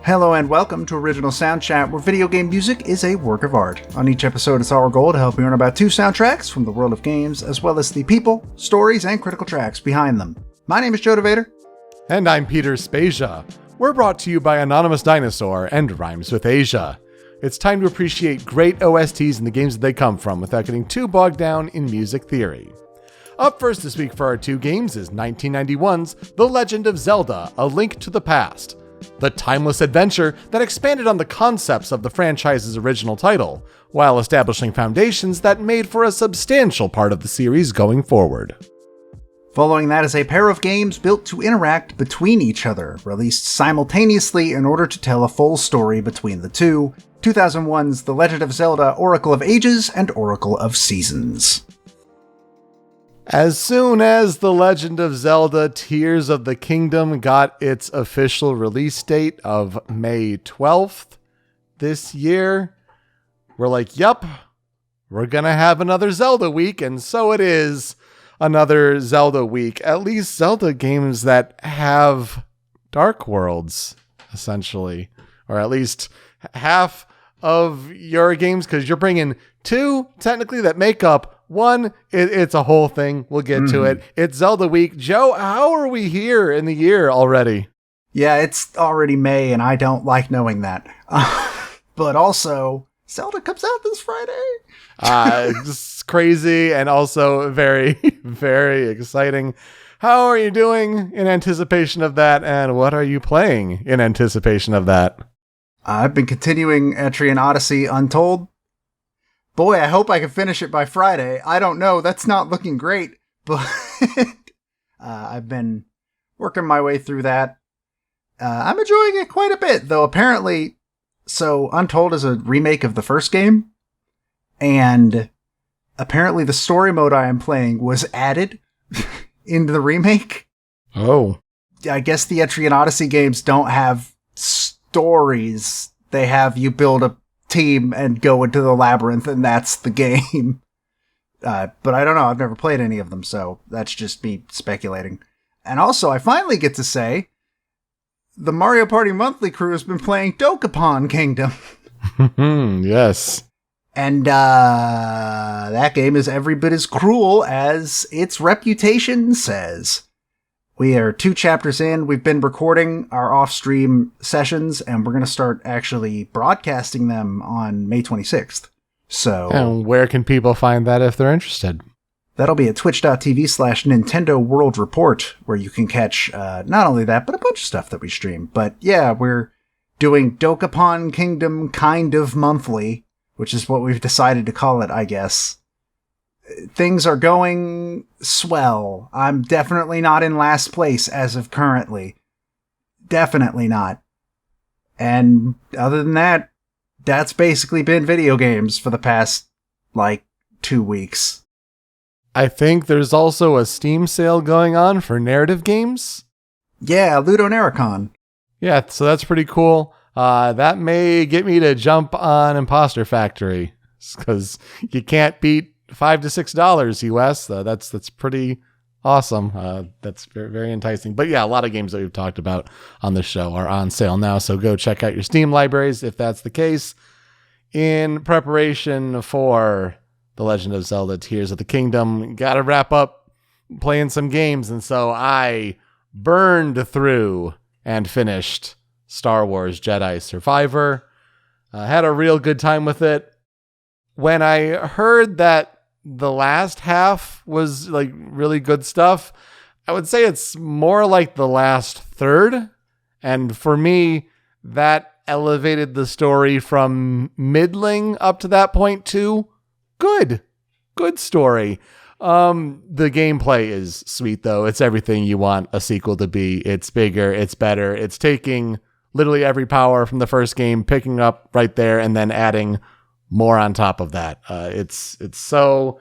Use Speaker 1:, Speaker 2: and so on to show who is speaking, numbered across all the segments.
Speaker 1: Hello and welcome to Original Soundchat, where video game music is a work of art. On each episode, it's our goal to help you learn about 2 soundtracks from the world of games, as well as the people, stories, and critical tracks behind them. My name is DeVader.
Speaker 2: And I'm Peter Spezia. We're brought to you by Anonymous Dinosaur and Rhymes with Asia. It's time to appreciate great OSTs and the games that they come from without getting too bogged down in music theory. Up first this week for our 2 games is 1991's The Legend of Zelda, A Link to the Past, the timeless adventure that expanded on the concepts of the franchise's original title, while establishing foundations that made for a substantial part of the series going forward.
Speaker 1: Following that is a pair of games built to interact between each other, released simultaneously in order to tell a full story between the two, 2001's The Legend of Zelda, Oracle of Ages and Oracle of Seasons.
Speaker 2: As soon as The Legend of Zelda Tears of the Kingdom got its official release date of May 12th this year, we're like, yup, we're gonna have another Zelda week, and so it is another Zelda week. At least Zelda games that have Dark Worlds, essentially. Or at least half of your games, because you're bringing 2, technically, that make up 1, it's a whole thing. We'll get to it. It's Zelda week. Joe, how are we here in the year already?
Speaker 1: Yeah, it's already May, and I don't like knowing that. But also, Zelda comes out this Friday.
Speaker 2: It's crazy and also very, very exciting. How are you doing in anticipation of that, and what are you playing in anticipation of that?
Speaker 1: I've been continuing Etrian Odyssey Untold. Boy, I hope I can finish it by Friday. I don't know. That's not looking great, but I've been working my way through that. I'm enjoying it quite a bit, though apparently, so Untold is a remake of the first game, and apparently the story mode I am playing was added into the remake.
Speaker 2: Oh.
Speaker 1: I guess the Etrian Odyssey games don't have stories. They have you build a team and go into the labyrinth, and that's the game. But I don't know. I've never played any of them, so that's just me speculating. And also, I finally get to say, the Mario Party Monthly crew has been playing Dokapon Kingdom.
Speaker 2: Yes.
Speaker 1: And that game is every bit as cruel as its reputation says. We are 2 chapters in. We've been recording our off-stream sessions, and we're going to start actually broadcasting them on May 26th. So,
Speaker 2: and where can people find that if they're interested?
Speaker 1: That'll be at twitch.tv/Nintendo World Report, where you can catch not only that, but a bunch of stuff that we stream. But yeah, we're doing Dokapon Kingdom kind of monthly, which is what we've decided to call it, I guess. Things are going swell. I'm definitely not in last place as of currently. Definitely not. And other than that, that's basically been video games for the past, 2 weeks.
Speaker 2: I think there's also a Steam sale going on for narrative games.
Speaker 1: Yeah, Ludonarracon.
Speaker 2: Yeah, so that's pretty cool. That may get me to jump on Imposter Factory, because you can't beat $5 to $6 US. That's pretty awesome. That's very, very enticing. But yeah, a lot of games that we've talked about on the show are on sale now. So go check out your Steam libraries if that's the case. In preparation for The Legend of Zelda Tears of the Kingdom, got to wrap up playing some games. And so I burned through and finished Star Wars Jedi Survivor. Had a real good time with it. When I heard that the last half was really good stuff, I would say it's more like the last third. And for me, that elevated the story from middling up to that point to good story. The gameplay is sweet though. It's everything you want a sequel to be. It's bigger, it's better. It's taking literally every power from the first game, picking up right there, and then adding more on top of that. It's so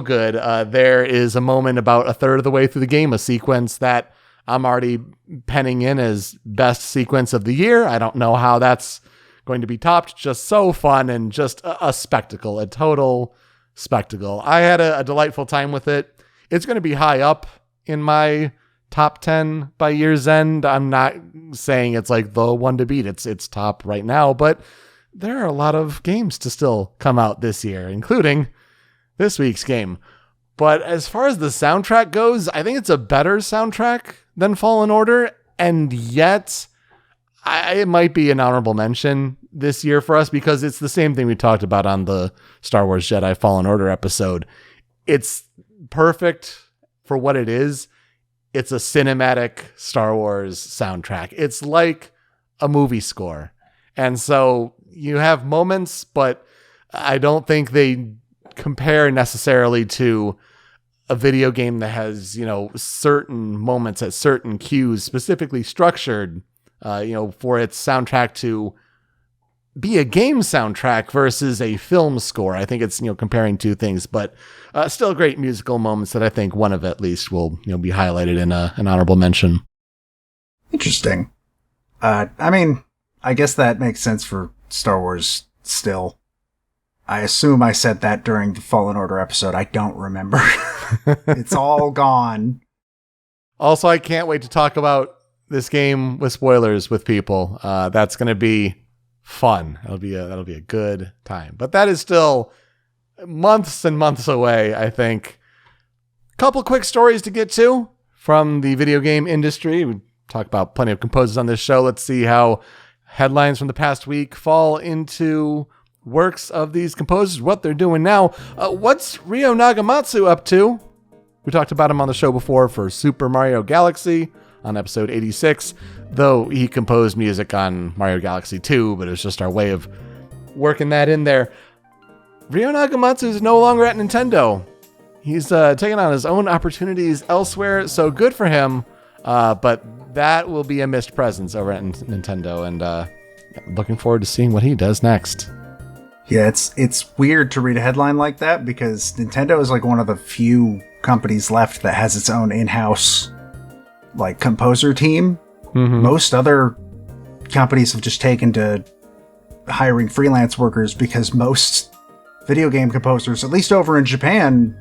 Speaker 2: good. There is a moment about a third of the way through the game, a sequence that I'm already penning in as best sequence of the year. I don't know how that's going to be topped. Just so fun and just a spectacle, a total spectacle. I had a delightful time with it. It's going to be high up in my top 10 by year's end. I'm not saying it's like the one to beat. It's top right now, but there are a lot of games to still come out this year, including this week's game. But as far as the soundtrack goes, I think it's a better soundtrack than Fallen Order, and yet it might be an honorable mention this year for us because it's the same thing we talked about on the Star Wars Jedi Fallen Order episode. It's perfect for what it is. It's a cinematic Star Wars soundtrack. It's like a movie score. And so you have moments, but I don't think they compare necessarily to a video game that has, certain moments at certain cues specifically structured, for its soundtrack to be a game soundtrack versus a film score. I think it's, comparing two things, but still great musical moments that I think one of at least will, be highlighted in an honorable mention.
Speaker 1: Interesting. I guess that makes sense for Star Wars still. I assume I said that during the Fallen Order episode. I don't remember. It's all gone.
Speaker 2: Also, I can't wait to talk about this game with spoilers with people. That's going to be fun. That'll be a good time. But that is still months and months away, I think. Couple quick stories to get to from the video game industry. We talk about plenty of composers on this show. Let's see how headlines from the past week fall into works of these composers, what they're doing now. What's Ryo Nagamatsu up to? We talked about him on the show before for Super Mario Galaxy on episode 86, though he composed music on Mario Galaxy 2, but it was just our way of working that in there. Ryo Nagamatsu is no longer at Nintendo. He's taking on his own opportunities elsewhere, so good for him, but that will be a missed presence over at Nintendo, and looking forward to seeing what he does next.
Speaker 1: Yeah, it's weird to read a headline like that because Nintendo is like one of the few companies left that has its own in-house like composer team. Mm-hmm. Most other companies have just taken to hiring freelance workers because most video game composers, at least over in Japan,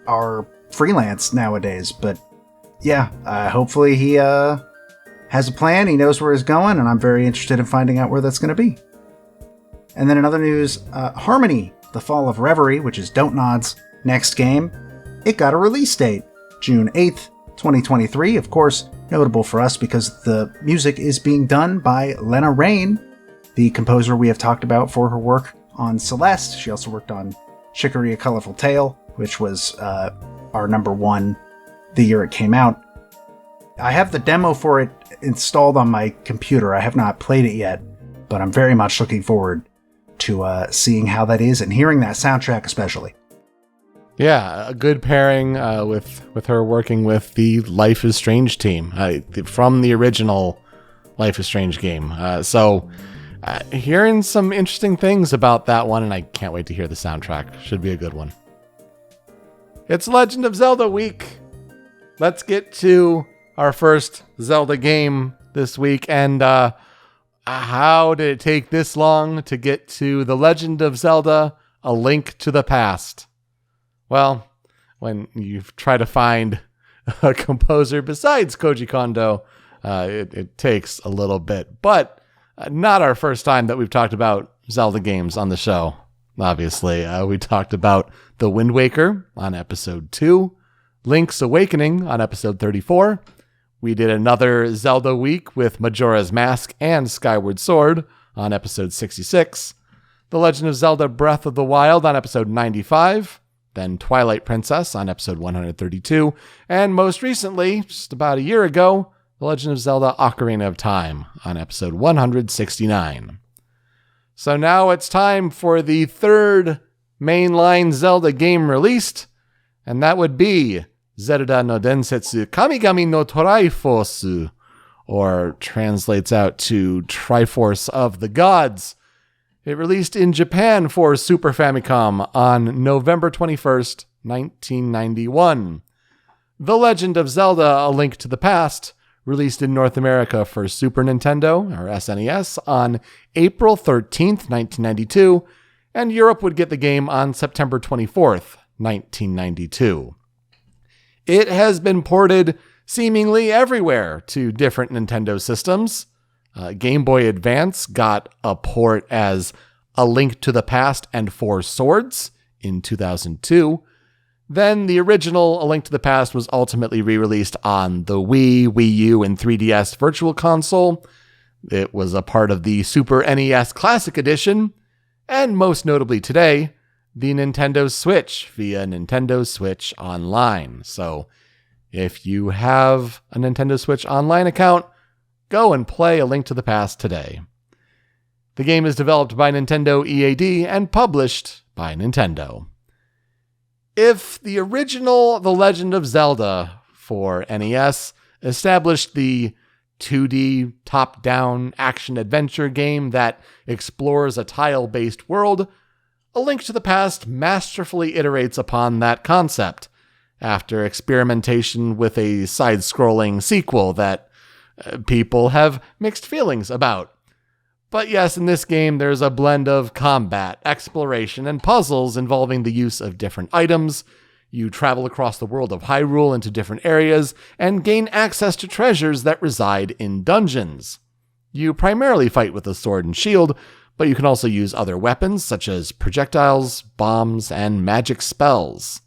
Speaker 1: are freelance nowadays. But yeah, hopefully he has a plan. He knows where he's going, and I'm very interested in finding out where that's going to be. And then in other news, Harmony, The Fall of Reverie, which is Dontnod's next game, it got a release date, June 8th, 2023. Of course, notable for us because the music is being done by Lena Raine, the composer we have talked about for her work on Celeste. She also worked on Chicory: A Colorful Tale, which was our number one the year it came out. I have the demo for it installed on my computer. I have not played it yet, but I'm very much looking forward to seeing how that is and hearing that soundtrack especially.
Speaker 2: Yeah, a good pairing with her working with the Life is Strange team from the original Life is Strange game. So hearing some interesting things about that one, and I can't wait to hear the soundtrack. Should be a good one. It's Legend of Zelda week. Let's get to our first Zelda game this week, and how did it take this long to get to The Legend of Zelda: A Link to the Past? Well, when you try to find a composer besides Koji Kondo, it takes a little bit. But not our first time that we've talked about Zelda games on the show, obviously. We talked about The Wind Waker on episode 2, Link's Awakening on episode 34. We did another Zelda week with Majora's Mask and Skyward Sword on episode 66. The Legend of Zelda Breath of the Wild on episode 95. Then Twilight Princess on episode 132. And most recently, just about a year ago, The Legend of Zelda Ocarina of Time on episode 169. So now it's time for the third mainline Zelda game released, and that would be Zelda no Densetsu Kamigami no Triforce, or translates out to Triforce of the Gods. It released in Japan for Super Famicom on November 21st, 1991. The Legend of Zelda: A Link to the Past released in North America for Super Nintendo, or SNES, on April 13th, 1992, and Europe would get the game on September 24th, 1992. It has been ported seemingly everywhere to different Nintendo systems. Game Boy Advance got a port as A Link to the Past and Four Swords in 2002. Then the original A Link to the Past was ultimately re-released on the Wii, Wii U, and 3DS Virtual Console. It was a part of the Super NES Classic Edition, and most notably today, the Nintendo Switch via Nintendo Switch Online. So if you have a Nintendo Switch Online account, go and play A Link to the Past today. The game is developed by Nintendo EAD and published by Nintendo. If the original The Legend of Zelda for NES established the 2D top-down action-adventure game that explores a tile-based world, A Link to the Past masterfully iterates upon that concept, after experimentation with a side-scrolling sequel that people have mixed feelings about. But yes, in this game, there's a blend of combat, exploration, and puzzles involving the use of different items. You travel across the world of Hyrule into different areas and gain access to treasures that reside in dungeons. You primarily fight with a sword and shield, but you can also use other weapons such as projectiles, bombs, and magic spells.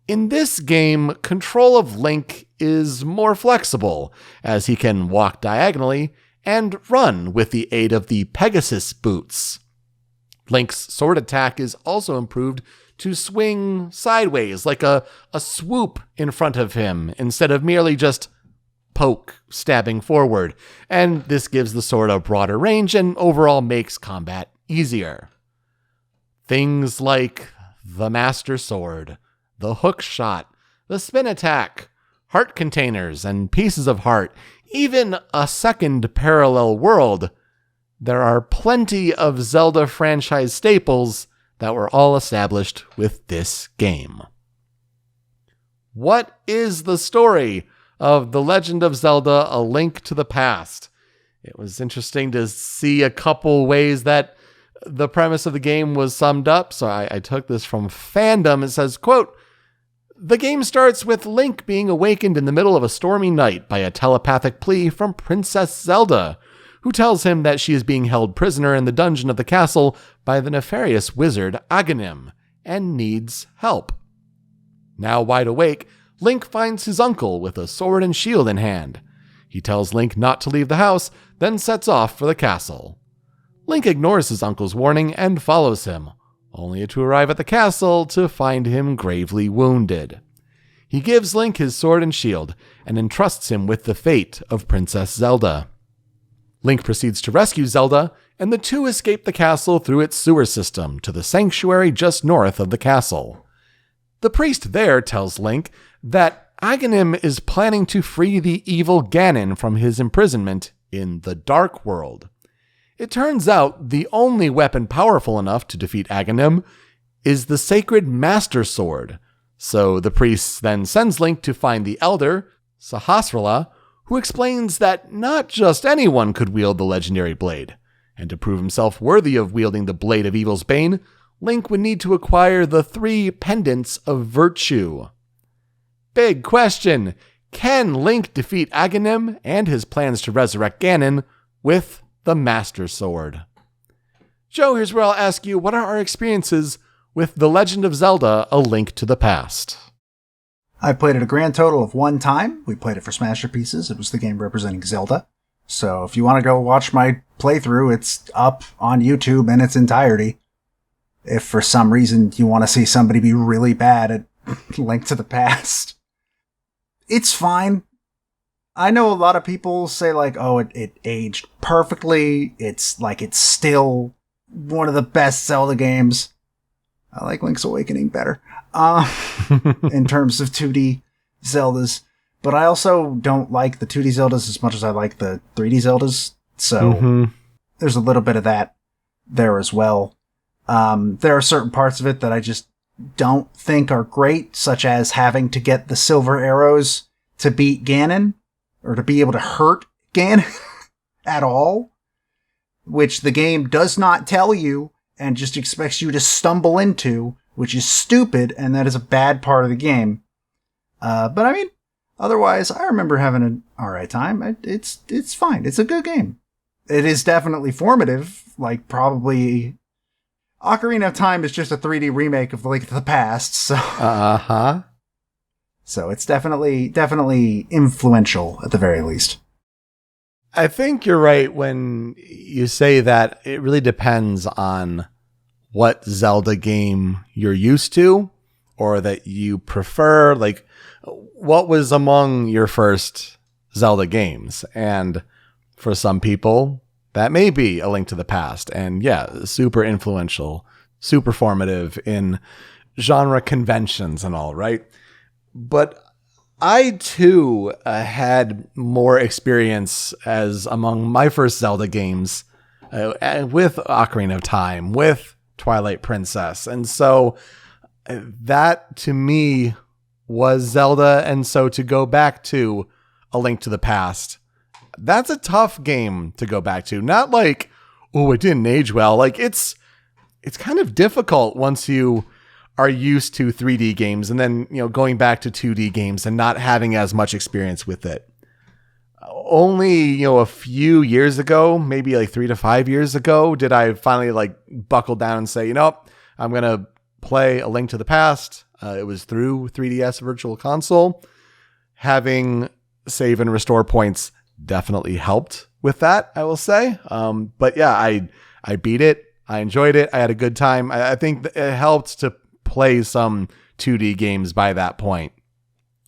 Speaker 2: In this game, control of Link is more flexible, as he can walk diagonally and run with the aid of the Pegasus boots. Link's sword attack is also improved to swing sideways, like a swoop in front of him, instead of merely just poke, stabbing forward, and this gives the sword a broader range and overall makes combat easier. Things like the Master Sword, the hook shot, the spin attack, heart containers and pieces of heart, even a second parallel world. There are plenty of Zelda franchise staples that were all established with this game. What is the story of The Legend of Zelda: A Link to the Past? It was interesting to see a couple ways that the premise of the game was summed up, so I took this from Fandom. It says, quote, "The game starts with Link being awakened in the middle of a stormy night by a telepathic plea from Princess Zelda, who tells him that she is being held prisoner in the dungeon of the castle by the nefarious wizard Agahnim and needs help. Now wide awake, Link finds his uncle with a sword and shield in hand. He tells Link not to leave the house, then sets off for the castle. Link ignores his uncle's warning and follows him, only to arrive at the castle to find him gravely wounded. He gives Link his sword and shield and entrusts him with the fate of Princess Zelda. Link proceeds to rescue Zelda, and the two escape the castle through its sewer system to the sanctuary just north of the castle. The priest there tells Link that Agahnim is planning to free the evil Ganon from his imprisonment in the Dark World. It turns out the only weapon powerful enough to defeat Agahnim is the sacred Master Sword, so the priest then sends Link to find the elder, Sahasrahla, who explains that not just anyone could wield the legendary blade, and to prove himself worthy of wielding the Blade of Evil's Bane, Link would need to acquire the 3 pendants of virtue. Big question: can Link defeat Agahnim and his plans to resurrect Ganon with the Master Sword? Joe, here's where I'll ask you, what are our experiences with The Legend of Zelda: A Link to the Past?
Speaker 1: I played it a grand total of 1 time. We played it for Smasher Pieces. It was the game representing Zelda. So if you want to go watch my playthrough, it's up on YouTube in its entirety. If for some reason you want to see somebody be really bad at Link to the Past, it's fine. I know a lot of people say like, oh, it aged perfectly. It's like, it's still one of the best Zelda games. I like Link's Awakening better, in terms of 2D Zeldas. But I also don't like the 2D Zeldas as much as I like the 3D Zeldas. So there's a little bit of that there as well. There are certain parts of it that I just don't think are great, such as having to get the silver arrows to beat Ganon, or to be able to hurt Ganon at all, which the game does not tell you and just expects you to stumble into, which is stupid, and that is a bad part of the game. But I mean, Otherwise, I remember having an alright time. It's fine. It's a good game. It is definitely formative. Like, probably... Ocarina of Time is just a 3D remake of Link to the Past, so...
Speaker 2: Uh-huh.
Speaker 1: So it's definitely influential, at the very least.
Speaker 2: I think you're right when you say that it really depends on what Zelda game you're used to or that you prefer. Like, what was among your first Zelda games? And for some people, that may be A Link to the Past. And yeah, super influential, super formative in genre conventions and all, right? But I, too, had more experience as among my first Zelda games with Ocarina of Time, with Twilight Princess. And so that, to me, was Zelda. And so to go back to A Link to the Past, that's a tough game to go back to. Not like, oh, it didn't age well. Like, it's kind of difficult once you are used to 3D games and then, going back to 2D games and not having as much experience with it. Only, a few years ago, maybe like 3 to 5 years ago, did I finally like buckle down and say, I'm going to play A Link to the Past. It was through 3DS Virtual Console. Having save and restore points definitely helped with that, I will say. But yeah, I beat it. I enjoyed it. I had a good time. I think it helped to play some 2D games by that point.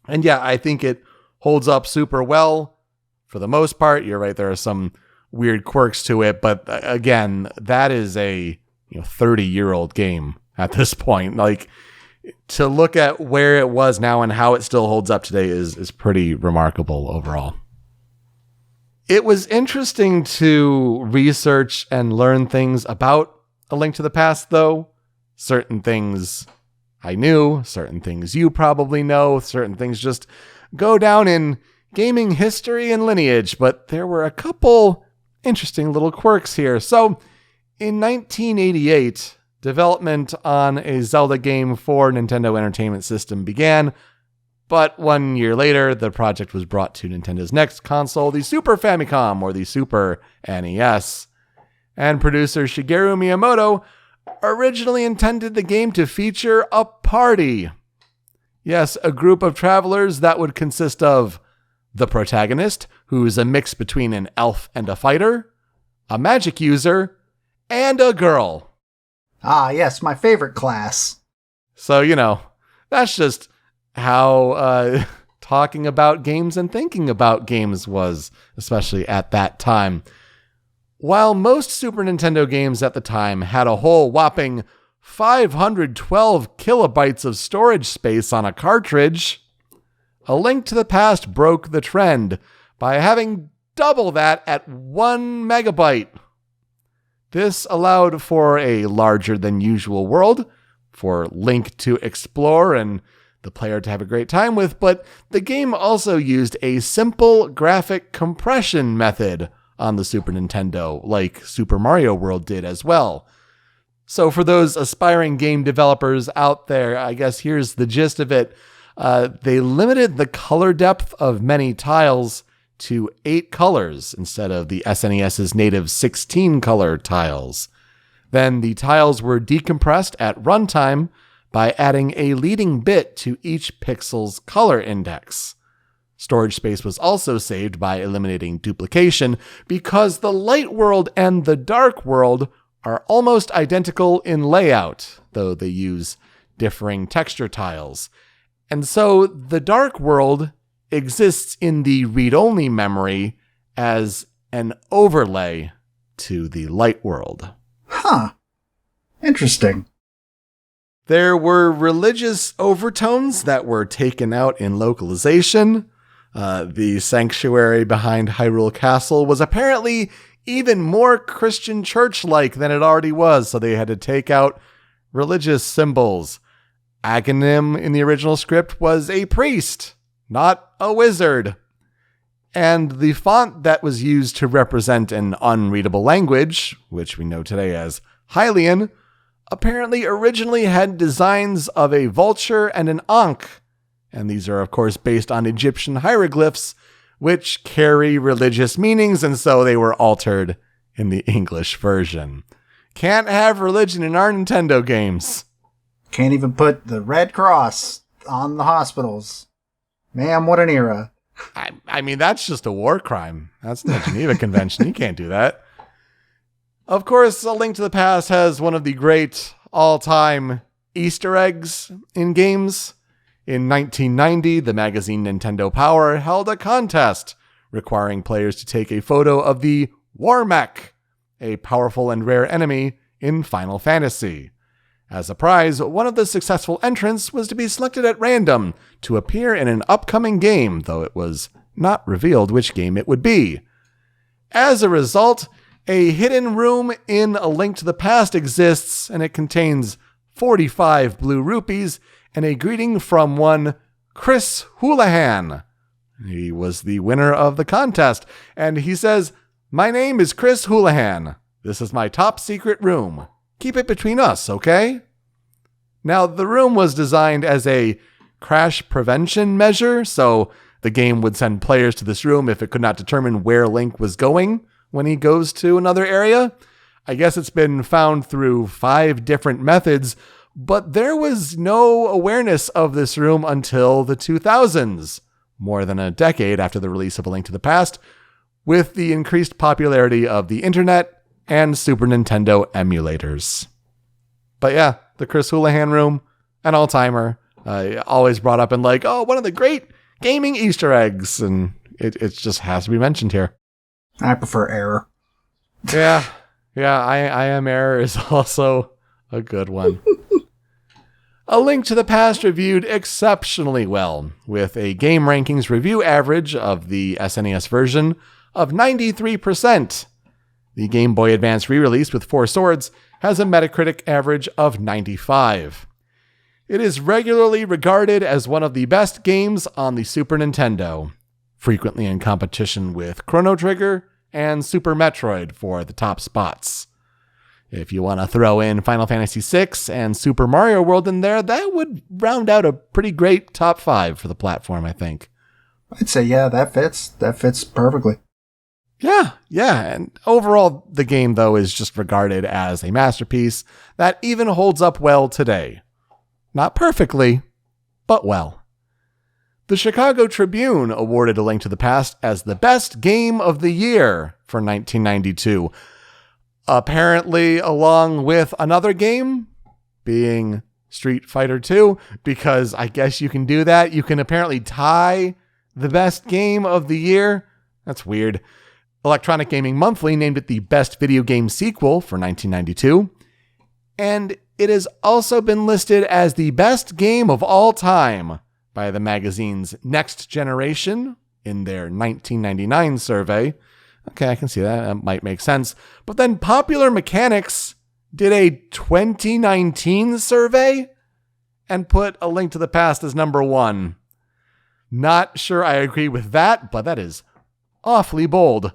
Speaker 2: And yeah, I think it holds up super well for the most part. You're right, there are some weird quirks to it, but again, that is a 30-year-old game at this point. Like, to look at where it was now and how it still holds up today is pretty remarkable overall. It was interesting to research and learn things about A Link to the Past, though. Certain things I knew, certain things you probably know, certain things just go down in gaming history and lineage, but there were a couple interesting little quirks here. So, in 1988, development on a Zelda game for Nintendo Entertainment System began, but 1 year later, the project was brought to Nintendo's next console, the Super Famicom, or the Super NES, and producer Shigeru Miyamoto originally intended the game to feature a party. Yes, a group of travelers that would consist of the protagonist, who's a mix between an elf and a fighter, a magic user, and a girl.
Speaker 1: Ah, yes, my favorite class.
Speaker 2: So, that's just how talking about games and thinking about games was, especially at that time. While most Super Nintendo games at the time had a whole whopping 512 kilobytes of storage space on a cartridge, A Link to the Past broke the trend by having double that at 1 megabyte. This allowed for a larger than usual world, for Link to explore and the player to have a great time with, but the game also used a simple graphic compression method on the Super Nintendo, like Super Mario World did as well. So for those aspiring game developers out there, I guess here's the gist of it. They limited the color depth of many tiles to 8 colors instead of the SNES's native 16 color tiles. Then the tiles were decompressed at runtime by adding a leading bit to each pixel's color index. Storage space was also saved by eliminating duplication because the light world and the dark world are almost identical in layout, though they use differing texture tiles. And so the dark world exists in the read-only memory as an overlay to the light world.
Speaker 1: Huh. Interesting.
Speaker 2: There were religious overtones that were taken out in localization. The sanctuary behind Hyrule Castle was apparently even more Christian church-like than it already was, so they had to take out religious symbols. Agahnim in the original script was a priest, not a wizard. And the font that was used to represent an unreadable language, which we know today as Hylian, apparently originally had designs of a vulture and an ankh, And these are, of course, based on Egyptian hieroglyphs, which carry religious meanings, and so they were altered in the English version. Can't have religion in our Nintendo games.
Speaker 1: Can't even put the Red Cross on the hospitals. Man, what an era.
Speaker 2: I mean, that's just a war crime. That's the Geneva Convention. You can't do that. Of course, A Link to the Past has one of the great all-time Easter eggs in games. In 1990, the magazine Nintendo Power held a contest requiring players to take a photo of the War Mech, a powerful and rare enemy in Final Fantasy. As a prize, one of the successful entrants was to be selected at random to appear in an upcoming game, though it was not revealed which game it would be. As a result, a hidden room in A Link to the Past exists, and it contains 45 blue rupees and a greeting from one Chris Houlihan. He was the winner of the contest, and he says, "My name is Chris Houlihan. This is my top secret room. Keep it between us, okay?" Now, the room was designed as a crash prevention measure, so the game would send players to this room if it could not determine where Link was going when he goes to another area. I guess it's been found through 5 different methods, but there was no awareness of this room until the 2000s, more than a decade after the release of A Link to the Past, with the increased popularity of the internet and Super Nintendo emulators. But yeah, the Chris Houlihan room, an all-timer, always brought up in like, oh, one of the great gaming Easter eggs, and it just has to be mentioned here.
Speaker 1: I prefer Error.
Speaker 2: Yeah, I Am Error is also a good one. A Link to the Past reviewed exceptionally well, with a Game Rankings review average of the SNES version of 93%. The Game Boy Advance re-release with 4 Swords has a Metacritic average of 95. It is regularly regarded as one of the best games on the Super Nintendo, frequently in competition with Chrono Trigger and Super Metroid for the top spots. If you want to throw in Final Fantasy VI and Super Mario World in there, that would round out a pretty great top 5 for the platform, I think.
Speaker 1: I'd say, yeah, that fits. That fits perfectly.
Speaker 2: Yeah. And overall, the game, though, is just regarded as a masterpiece that even holds up well today. Not perfectly, but well. The Chicago Tribune awarded A Link to the Past as the best game of the year for 1992. Apparently, along with another game, being Street Fighter 2, because I guess you can do that. You can apparently tie the best game of the year. That's weird. Electronic Gaming Monthly named it the best video game sequel for 1992. And it has also been listed as the best game of all time by the magazine's Next Generation in their 1999 survey. Okay, I can see that. That might make sense. But then Popular Mechanics did a 2019 survey and put A Link to the Past as number 1. Not sure I agree with that, but that is awfully bold.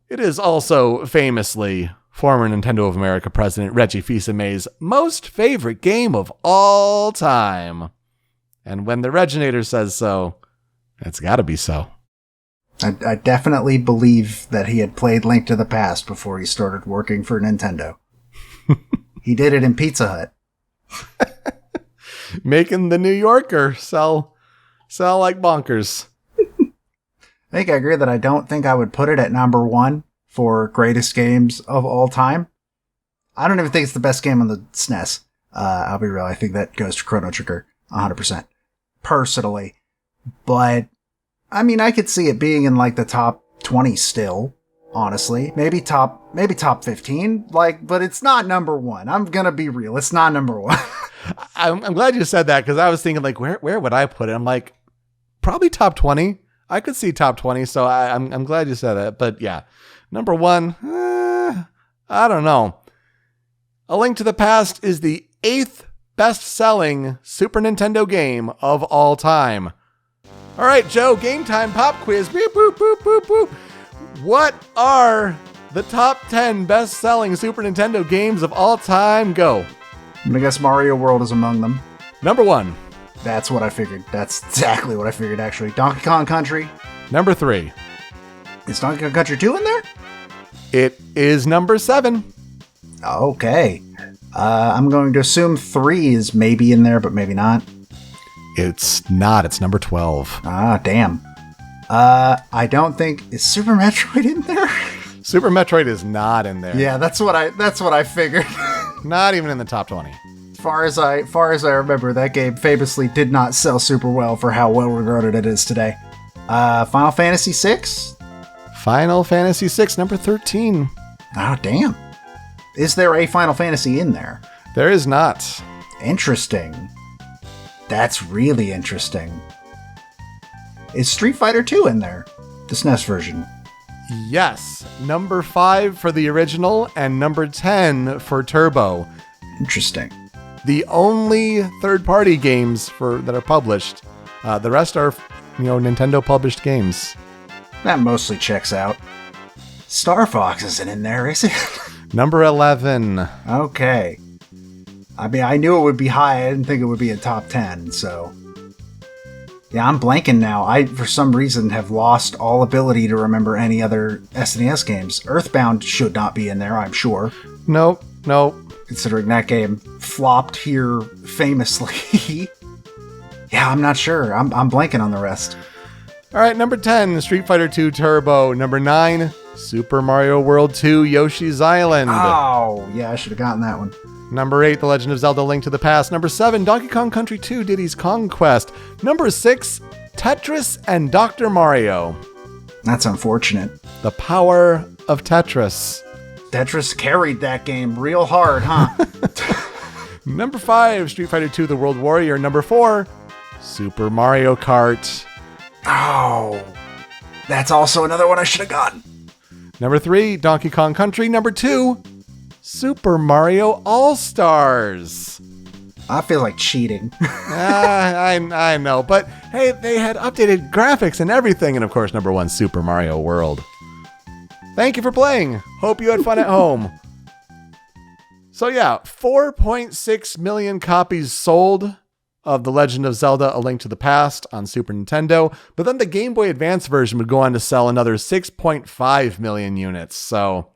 Speaker 2: It is also famously former Nintendo of America president Reggie Fils-Aimé's most favorite game of all time. And when the Reginator says so, it's gotta be so.
Speaker 1: I definitely believe that he had played Link to the Past before he started working for Nintendo. He did it in Pizza Hut.
Speaker 2: Making the New Yorker sell like bonkers.
Speaker 1: I think I agree that I don't think I would put it at number 1 for greatest games of all time. I don't even think it's the best game on the SNES. I'll be real. I think that goes to Chrono Trigger 100%. Personally. But, I mean, I could see it being in like the top 20 still, honestly. Maybe top 15. But it's not number 1. I'm gonna be real. It's not number 1.
Speaker 2: I'm glad you said that, because I was thinking like, where would I put it? I'm like, probably top 20. I could see top 20, so I'm glad you said that. But yeah, number 1, I don't know. A Link to the Past is the 8th best-selling Super Nintendo game of all time. All right, Joe, game time pop quiz. Beep, boop, boop, boop, boop. What are the top 10 best-selling Super Nintendo games of all time? Go.
Speaker 1: I guess Mario World is among them.
Speaker 2: Number 1.
Speaker 1: That's what I figured. That's exactly what I figured, actually. Donkey Kong Country.
Speaker 2: Number 3.
Speaker 1: Is Donkey Kong Country 2 in there?
Speaker 2: It is number 7.
Speaker 1: Okay. I'm going to assume 3 is maybe in there, but maybe not.
Speaker 2: It's not. It's number 12.
Speaker 1: Ah, damn. I don't think... Is Super Metroid in there?
Speaker 2: Super Metroid is not in there.
Speaker 1: Yeah, that's what I figured.
Speaker 2: Not even in the top 20.
Speaker 1: Far as I remember, that game famously did not sell super well for how well regarded it is today. Final Fantasy VI?
Speaker 2: Final Fantasy VI, number 13.
Speaker 1: Oh, damn. Is there a Final Fantasy in there?
Speaker 2: There is not.
Speaker 1: Interesting. That's really interesting. Is Street Fighter 2 in there? The SNES version.
Speaker 2: Yes. Number 5 for the original and number 10 for Turbo.
Speaker 1: Interesting.
Speaker 2: The only third-party games that are published. The rest are, Nintendo-published games.
Speaker 1: That mostly checks out. Star Fox isn't in there, is it?
Speaker 2: Number 11.
Speaker 1: Okay. I mean, I knew it would be high. I didn't think it would be a top 10, so... Yeah, I'm blanking now. I, for some reason, have lost all ability to remember any other SNES games. Earthbound should not be in there, I'm sure.
Speaker 2: Nope.
Speaker 1: Considering that game flopped here famously. Yeah, I'm not sure. I'm blanking on the rest.
Speaker 2: All right, number 10, Street Fighter 2 Turbo. Number 9, Super Mario World 2 Yoshi's Island.
Speaker 1: Oh, yeah, I should have gotten that one.
Speaker 2: Number 8, The Legend of Zelda Link to the Past. Number 7, Donkey Kong Country 2 Diddy's Kong Quest. Number 6, Tetris and Dr. Mario.
Speaker 1: That's unfortunate.
Speaker 2: The power of Tetris.
Speaker 1: Tetris carried that game real hard, huh?
Speaker 2: Number 5, Street Fighter 2 The World Warrior. Number 4, Super Mario Kart.
Speaker 1: Oh, that's also another one I should have gotten.
Speaker 2: Number 3, Donkey Kong Country. Number 2, Super Mario All-Stars.
Speaker 1: I feel like cheating.
Speaker 2: I know, but hey, they had updated graphics and everything. And of course, number 1, Super Mario World. Thank you for playing. Hope you had fun at home. So yeah, 4.6 million copies sold of The Legend of Zelda: A Link to the Past on Super Nintendo, but then the Game Boy Advance version would go on to sell another 6.5 million units. So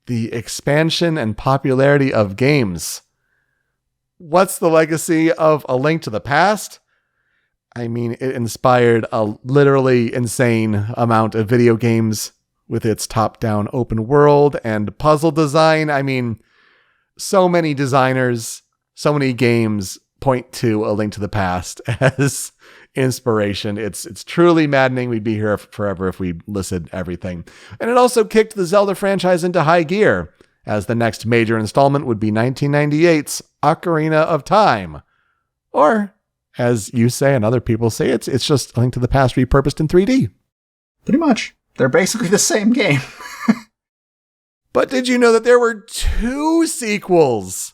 Speaker 2: the expansion and popularity of games. What's the legacy of A Link to the Past? I mean, it inspired a literally insane amount of video games with its top-down open world and puzzle design. I mean, so many designers, so many games point to A Link to the Past as inspiration. It's truly maddening. We'd be here forever if we listed everything. And it also kicked the Zelda franchise into high gear, as the next major installment would be 1998's Ocarina of Time. Or, as you say and other people say, it's just A Link to the Past repurposed in 3D.
Speaker 1: Pretty much. They're basically the same game.
Speaker 2: But did you know that there were 2 sequels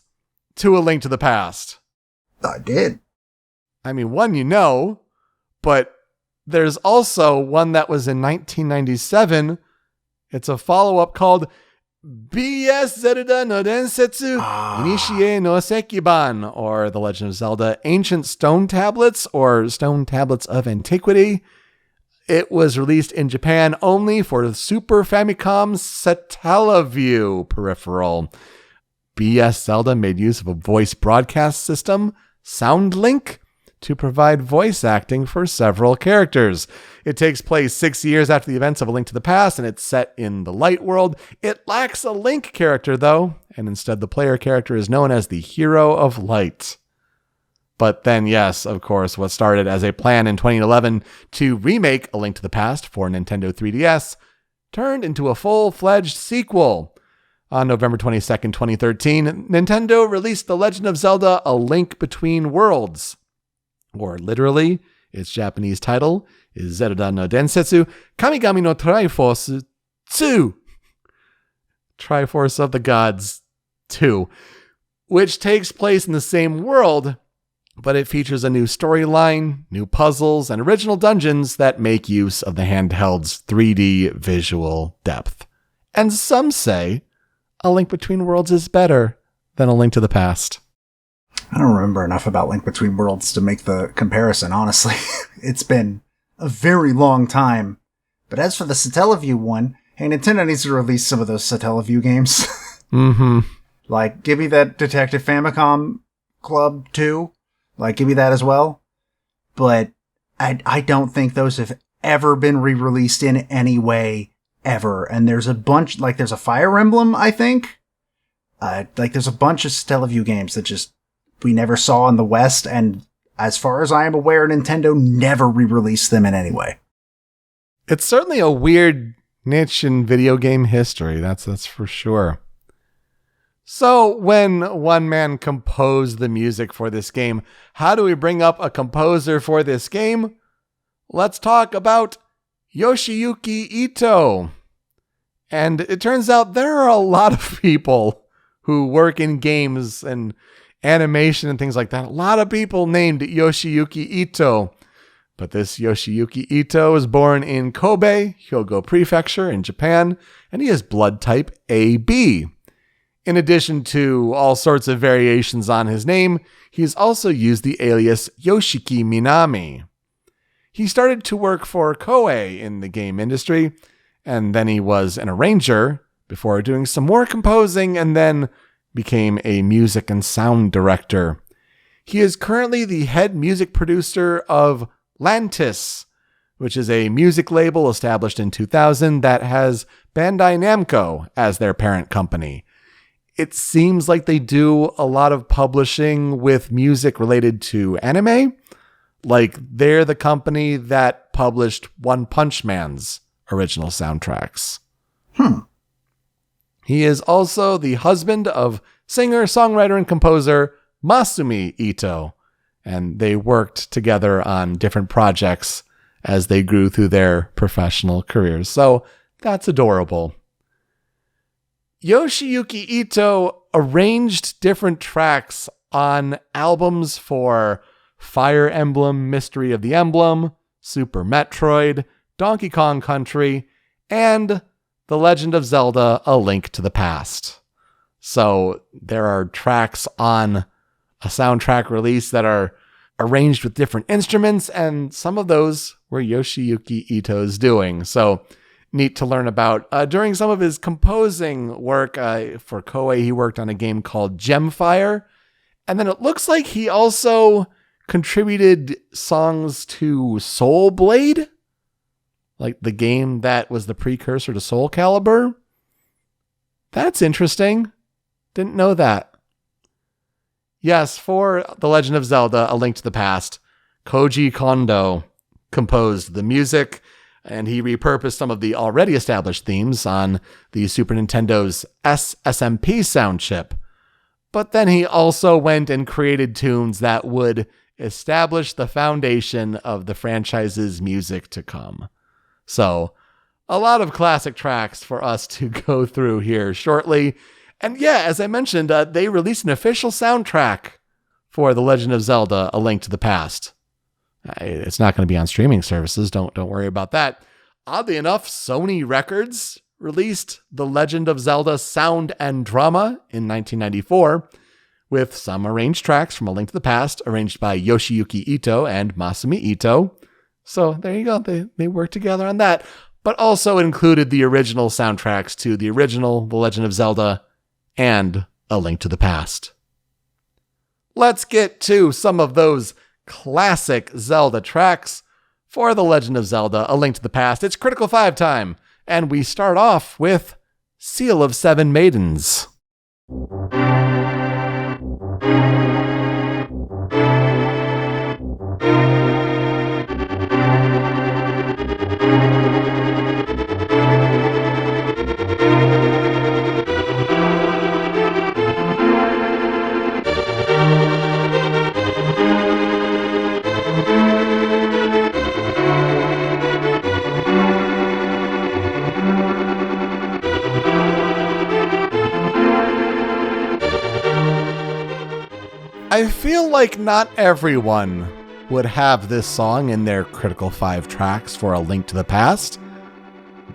Speaker 2: to A Link to the Past?
Speaker 1: I did.
Speaker 2: I mean, one you know, but there's also one that was in 1997. It's a follow-up called BS Zelda no Densetsu Inishie no Sekiban, or The Legend of Zelda Ancient Stone Tablets, or Stone Tablets of Antiquity. It was released in Japan only for the Super Famicom's Satellaview peripheral. BS Zelda made use of a voice broadcast system, SoundLink, to provide voice acting for several characters. It takes place 6 years after the events of A Link to the Past, and it's set in the Light World. It lacks a Link character, though, and instead the player character is known as the Hero of Light. But then, yes, of course, what started as a plan in 2011 to remake A Link to the Past for Nintendo 3DS turned into a full-fledged sequel. On November 22nd, 2013, Nintendo released The Legend of Zelda: A Link Between Worlds. Or literally, its Japanese title is Zelda no Densetsu Kamigami no Triforce 2. Triforce of the Gods 2. Which takes place in the same world, but it features a new storyline, new puzzles, and original dungeons that make use of the handheld's 3D visual depth. And some say A Link Between Worlds is better than A Link to the Past.
Speaker 1: I don't remember enough about Link Between Worlds to make the comparison, honestly. It's been a very long time. But as for the Satellaview one, hey, Nintendo needs to release some of those Satellaview games.
Speaker 2: Mm-hmm.
Speaker 1: Like, give me that Detective Famicom Club 2. Like, give me that as well. But I don't think those have ever been re-released in any way, ever. And there's a bunch, like, there's a Fire Emblem, I think. Like, there's a bunch of Satellaview games that just we never saw in the West, and as far as I am aware, Nintendo never re-released them in any way.
Speaker 2: It's certainly a weird niche in video game history, that's for sure. So, when one man composed the music for this game, how do we bring up a composer for this game? Let's talk about Yoshiyuki Ito. And it turns out there are a lot of people who work in games and animation and things like that. A lot of people named Yoshiyuki Ito. But this Yoshiyuki Ito was born in Kobe, Hyogo Prefecture in Japan, and he is blood type AB. In addition to all sorts of variations on his name, he's also used the alias Yoshiki Minami. He started to work for Koei in the game industry, and then he was an arranger before doing some more composing and then became a music and sound director. He is currently the head music producer of Lantis, which is a music label established in 2000 that has Bandai Namco as their parent company. It seems like they do a lot of publishing with music related to anime. Like, they're the company that published One Punch Man's original soundtracks. He is also the husband of singer, songwriter, and composer Masumi Ito, and they worked together on different projects as they grew through their professional careers. So that's adorable. Yoshiyuki Ito arranged different tracks on albums for Fire Emblem Mystery of the Emblem, Super Metroid, Donkey Kong Country, and The Legend of Zelda: A Link to the Past. So there are tracks on a soundtrack release that are arranged with different instruments, and some of those were Yoshiyuki Ito's doing. So neat to learn about. During some of his composing work for Koei, he worked on a game called Gemfire. And then it looks like he also contributed songs to Soul Blade, like the game that was the precursor to Soul Calibur. That's interesting. Didn't know that. Yes, for The Legend of Zelda: A Link to the Past, Koji Kondo composed the music, and he repurposed some of the already established themes on the Super Nintendo's SSMP sound chip. But then he also went and created tunes that would establish the foundation of the franchise's music to come. So, a lot of classic tracks for us to go through here shortly. And yeah, as I mentioned, they released an official soundtrack for The Legend of Zelda: A Link to the Past. It's not going to be on streaming services. Don't worry about that. Oddly enough, Sony Records released The Legend of Zelda Sound and Drama in 1994, with some arranged tracks from A Link to the Past, arranged by Yoshiyuki Ito and Masumi Ito. So there you go. They worked together on that, but also included the original soundtracks to the original The Legend of Zelda and A Link to the Past. Let's get to some of those classic Zelda tracks for The Legend of Zelda: A Link to the Past. It's Critical 5 time, and we start off with Seal of Seven Maidens. I feel like not everyone would have this song in their Critical 5 tracks for A Link to the Past,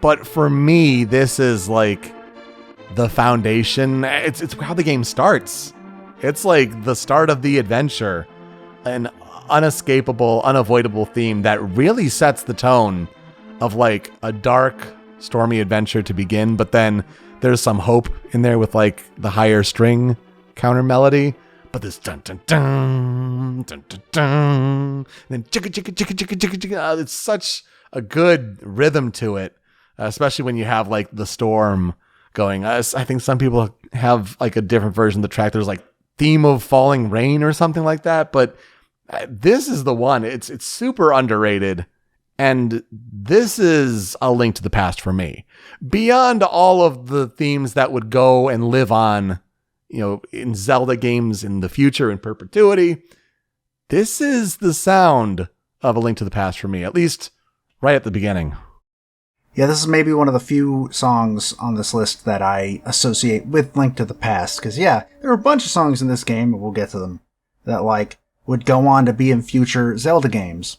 Speaker 2: but for me, this is like the foundation. It's how the game starts. It's like the start of the adventure, an unescapable, unavoidable theme that really sets the tone of like a dark, stormy adventure to begin, but then there's some hope in there with like the higher string counter melody. But this dun dun dun dun dun dun, and then chicka chicka chicka chicka chicka chicka. It's such a good rhythm to it, especially when you have like the storm going. I think some people have like a different version of the track. There's like theme of falling rain or something like that, but this is the one. It's super underrated, and this is a Link to the Past for me. Beyond all of the themes that would go and live on, you know, in Zelda games in the future in perpetuity, this is the sound of A Link to the Past for me, at least right at the beginning.
Speaker 1: Yeah, this is maybe one of the few songs on this list that I associate with Link to the Past, because yeah, there are a bunch of songs in this game, and we'll get to them, that like would go on to be in future Zelda games.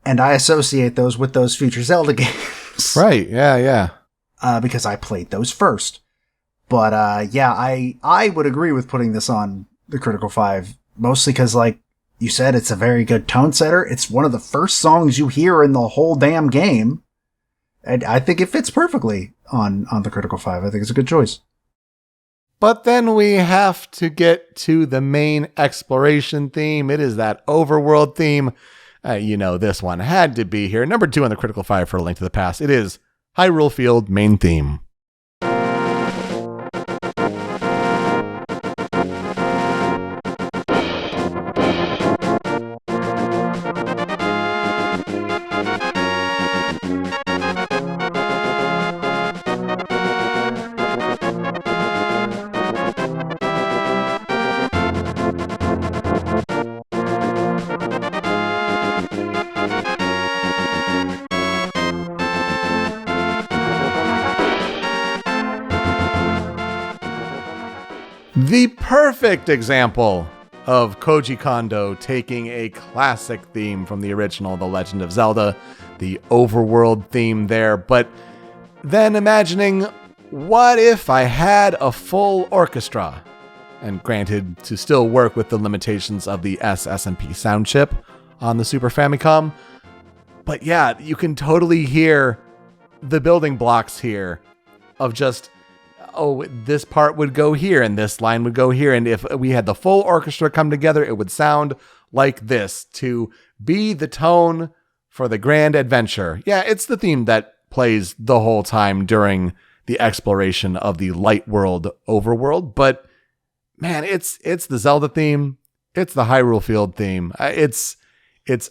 Speaker 1: And I associate those with those future Zelda games.
Speaker 2: Right, yeah.
Speaker 1: Because I played those first. But yeah, I would agree with putting this on the Critical 5, mostly because, like you said, it's a very good tone setter. It's one of the first songs you hear in the whole damn game. And I think it fits perfectly on the Critical 5. I think it's a good choice.
Speaker 2: But then we have to get to the main exploration theme. It is that overworld theme. This one had to be here. Number 2 on the Critical 5 for A Link to the Past. It is Hyrule Field main theme. The perfect example of Koji Kondo taking a classic theme from the original The Legend of Zelda, the overworld theme there, but then imagining, what if I had a full orchestra? And granted, to still work with the limitations of the SSMP sound chip on the Super Famicom, but yeah, you can totally hear the building blocks here of just, oh, this part would go here and this line would go here. And if we had the full orchestra come together, it would sound like this to be the tone for the grand adventure. Yeah, it's the theme that plays the whole time during the exploration of the light world overworld. But man, it's the Zelda theme. It's the Hyrule Field theme. It's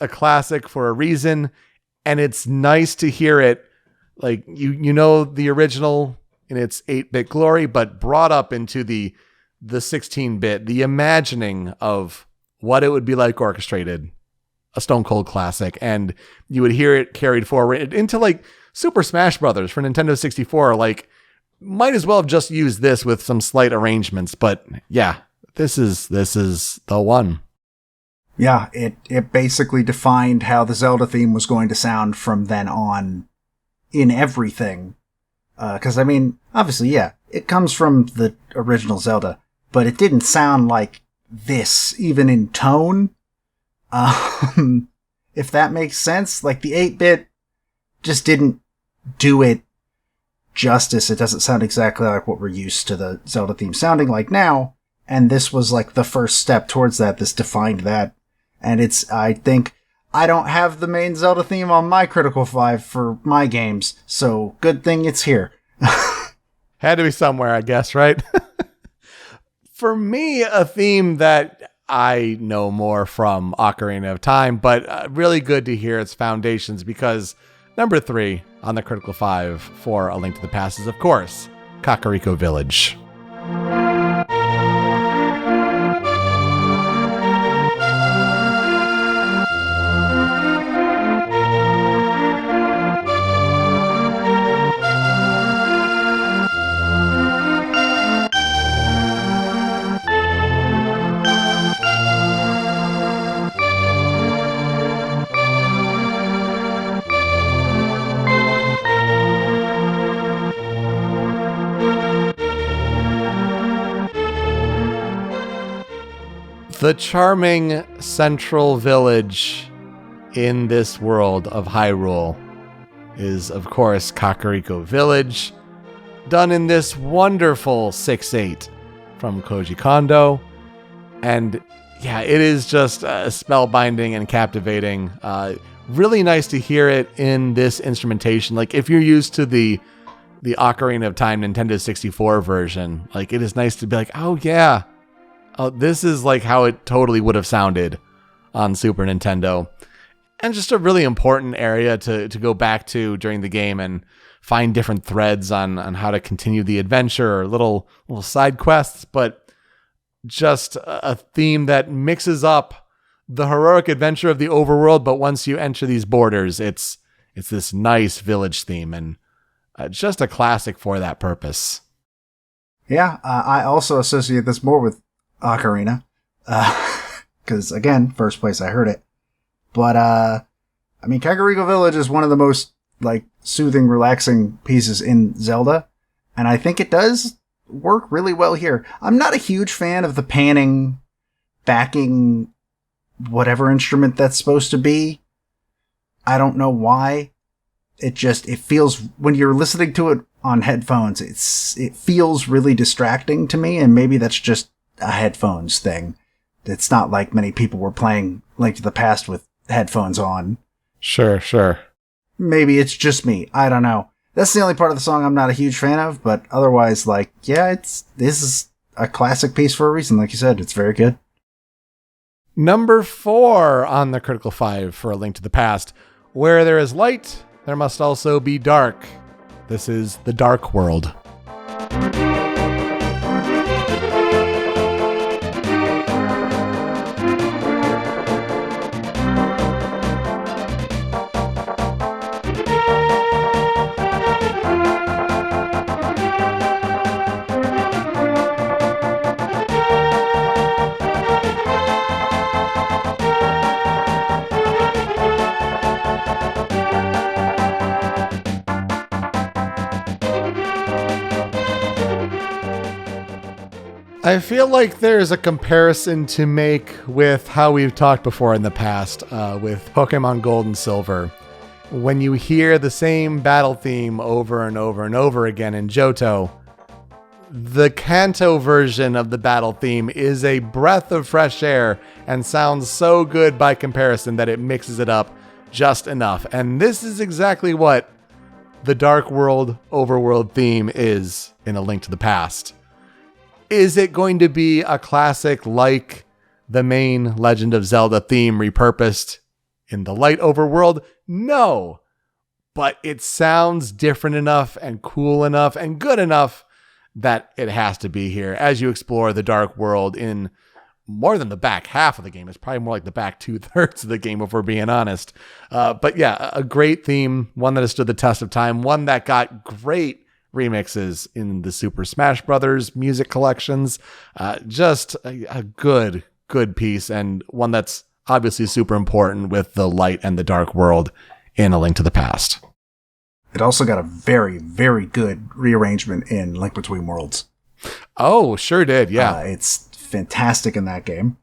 Speaker 2: a classic for a reason. And it's nice to hear it. Like, you know, the original in its 8-bit glory, but brought up into the 16-bit, the imagining of what it would be like orchestrated, a Stone Cold classic, and you would hear it carried forward into like Super Smash Brothers for Nintendo 64. Like, might as well have just used this with some slight arrangements, but yeah, this is the one.
Speaker 1: Yeah, it basically defined how the Zelda theme was going to sound from then on in everything. Because, I mean, obviously, yeah, it comes from the original Zelda, but it didn't sound like this, even in tone. If that makes sense. Like, the 8-bit just didn't do it justice. It doesn't sound exactly like what we're used to the Zelda theme sounding like now, and this was, like, the first step towards that. This defined that. And I think, I don't have the main Zelda theme on my Critical 5 for my games, so good thing it's here.
Speaker 2: Had to be somewhere, I guess, right? For me, a theme that I know more from Ocarina of Time, but really good to hear its foundations, because number 3 on the Critical 5 for A Link to the Past is, of course, Kakariko Village. The charming central village in this world of Hyrule is, of course, Kakariko Village, done in this wonderful 6/8 from Koji Kondo. And yeah, it is just spellbinding and captivating. Really nice to hear it in this instrumentation. Like, if you're used to the Ocarina of Time Nintendo 64 version, like, it is nice to be like, oh yeah, this is like how it totally would have sounded on Super Nintendo. And just a really important area to go back to during the game and find different threads on how to continue the adventure, or little side quests, but just a theme that mixes up the heroic adventure of the overworld, but once you enter these borders, it's this nice village theme, and just a classic for that purpose.
Speaker 1: Yeah, I also associate this more with Ocarina, because again, first place I heard it. But I mean, Kakariko Village is one of the most like soothing, relaxing pieces in Zelda, and I think it does work really well here. I'm not a huge fan of the panning, backing, whatever instrument that's supposed to be. I don't know why. It feels, when you're listening to it on headphones, it feels really distracting to me, and maybe that's just a headphones thing. It's not like many people were playing Link to the Past with headphones on.
Speaker 2: Sure.
Speaker 1: Maybe it's just me. I don't know. That's the only part of the song I'm not a huge fan of, but otherwise, like, yeah, this is a classic piece for a reason. Like you said, it's very good.
Speaker 2: Number 4 on the Critical 5 for A Link to the Past. Where there is light, there must also be dark. This is The Dark World. I feel like there's a comparison to make with how we've talked before in the past with Pokemon Gold and Silver. When you hear the same battle theme over and over and over again in Johto, the Kanto version of the battle theme is a breath of fresh air and sounds so good by comparison that it mixes it up just enough. And this is exactly what the Dark World Overworld theme is in A Link to the Past. Is it going to be a classic like the main Legend of Zelda theme repurposed in the Light Overworld? No. But it sounds different enough and cool enough and good enough that it has to be here as you explore the Dark World in more than the back half of the game. It's probably more like the back 2/3 of the game, if we're being honest. But yeah, a great theme, one that has stood the test of time, one that got great remixes in the Super Smash Brothers music collections. Just a good piece, and one that's obviously super important with the light and the dark world in A Link to the Past.
Speaker 1: It also got a very, very good rearrangement in Link Between Worlds.
Speaker 2: Oh, sure did, yeah.
Speaker 1: It's fantastic in that game.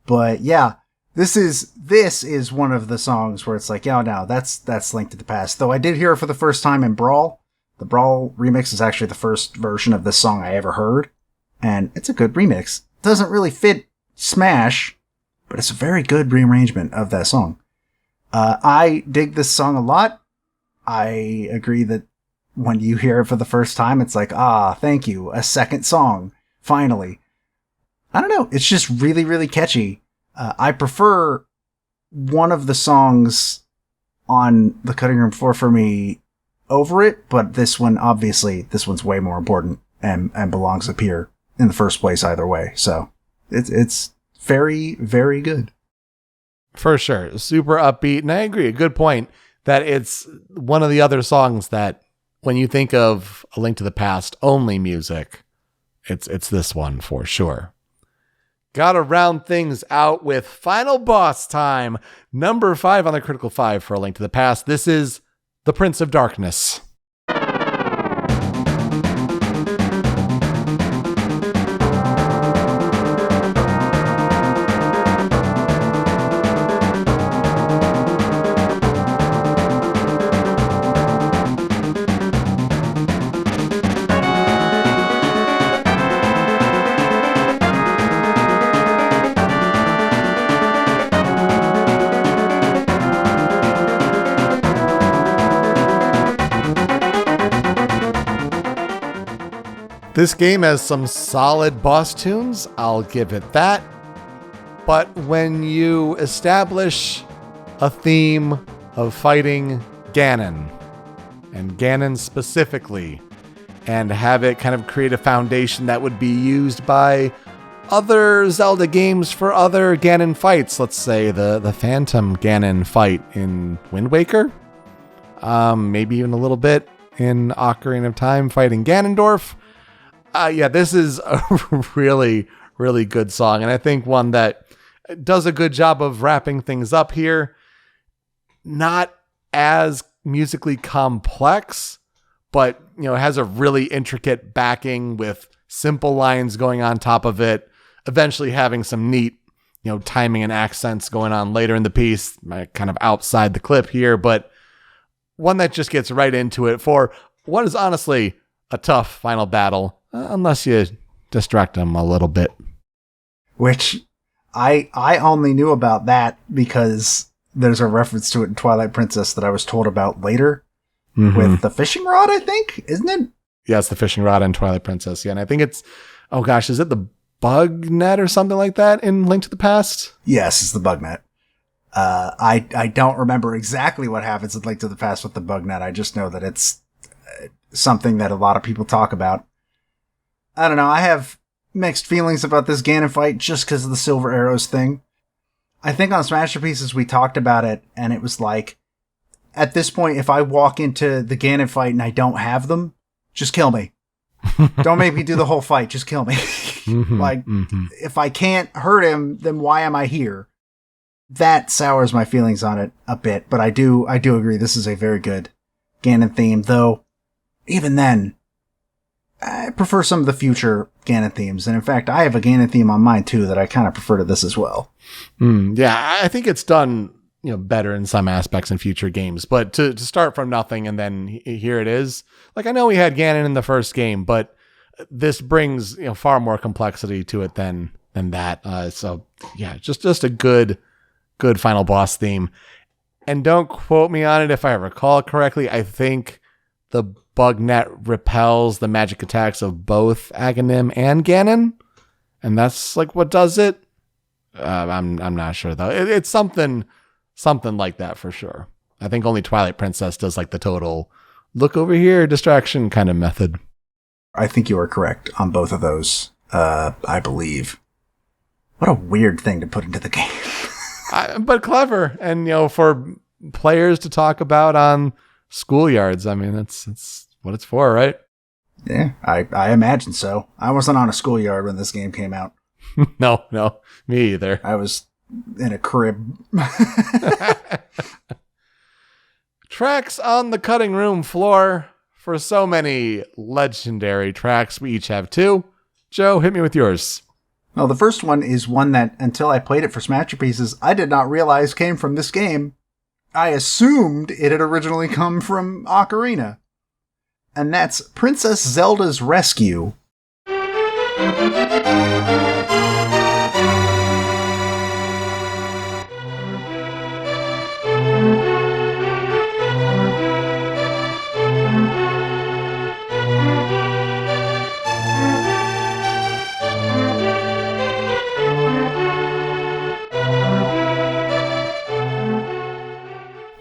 Speaker 1: But yeah, this is one of the songs where it's like, yeah, no, that's Link to the Past. Though I did hear it for the first time in Brawl. The Brawl remix is actually the first version of this song I ever heard, and it's a good remix. Doesn't really fit Smash, but it's a very good rearrangement of that song. I dig this song a lot. I agree that when you hear it for the first time, it's like, thank you, a second song, finally. I don't know, it's just really, really catchy. I prefer one of the songs on the cutting room floor for me over it, but this one's way more important and belongs up here in the first place either way. So it's very, very good.
Speaker 2: For sure. Super upbeat. And I agree. A good point that it's one of the other songs that when you think of A Link to the Past only music, it's this one for sure. Gotta round things out with final boss time. Number 5 on the Critical 5 for A Link to the Past. This is The Prince of Darkness. This game has some solid boss tunes, I'll give it that. But when you establish a theme of fighting Ganon, and Ganon specifically, and have it kind of create a foundation that would be used by other Zelda games for other Ganon fights, let's say the Phantom Ganon fight in Wind Waker, maybe even a little bit in Ocarina of Time fighting Ganondorf. Yeah, this is a really, really good song, and I think one that does a good job of wrapping things up here. Not as musically complex, but has a really intricate backing with simple lines going on top of it, eventually having some neat timing and accents going on later in the piece, kind of outside the clip here, but one that just gets right into it for what is honestly a tough final battle, unless you distract them a little bit.
Speaker 1: Which I only knew about that because there's a reference to it in Twilight Princess that I was told about later with the fishing rod, I think, isn't it?
Speaker 2: Yeah, it's the fishing rod in Twilight Princess. Yeah, and I think it's, oh gosh, is it the bug net or something like that in Link to the Past?
Speaker 1: Yes, it's the bug net. I don't remember exactly what happens in Link to the Past with the bug net. I just know that it's something that a lot of people talk about. I don't know. I have mixed feelings about this Ganon fight just because of the silver arrows thing. I think on Smash Pieces we talked about it, and it was like, at this point, if I walk into the Ganon fight and I don't have them, just kill me. Don't make me do the whole fight. Just kill me. If I can't hurt him, then why am I here? That sours my feelings on it a bit, but I do agree this is a very good Ganon theme, though even then, I prefer some of the future Ganon themes. And in fact, I have a Ganon theme on mine too that I kind of prefer to this as well.
Speaker 2: Yeah, I think it's done better in some aspects in future games, but to start from nothing and then here it is. Like, I know we had Ganon in the first game, but this brings far more complexity to it than that. So yeah, just a good final boss theme. And don't quote me on it if I recall correctly. I think the bug net repels the magic attacks of both Agahnim and Ganon, and that's like what does it. I'm not sure though. It's something like that for sure. I think only Twilight Princess does like the total look over here distraction kind of method.
Speaker 1: I think you are correct on both of those. I believe. What a weird thing to put into the game.
Speaker 2: But clever, and for players to talk about on schoolyards. I mean, that's what it's for, right?
Speaker 1: Yeah, I imagine so. I wasn't on a schoolyard when this game came out.
Speaker 2: No, me either.
Speaker 1: I was in a crib.
Speaker 2: Tracks on the cutting room floor for so many legendary tracks. We each have two. Joe, hit me with yours.
Speaker 1: Well, the first one is one that, until I played it for Smash Pieces, I did not realize came from this game. I assumed it had originally come from Ocarina. And that's Princess Zelda's Rescue.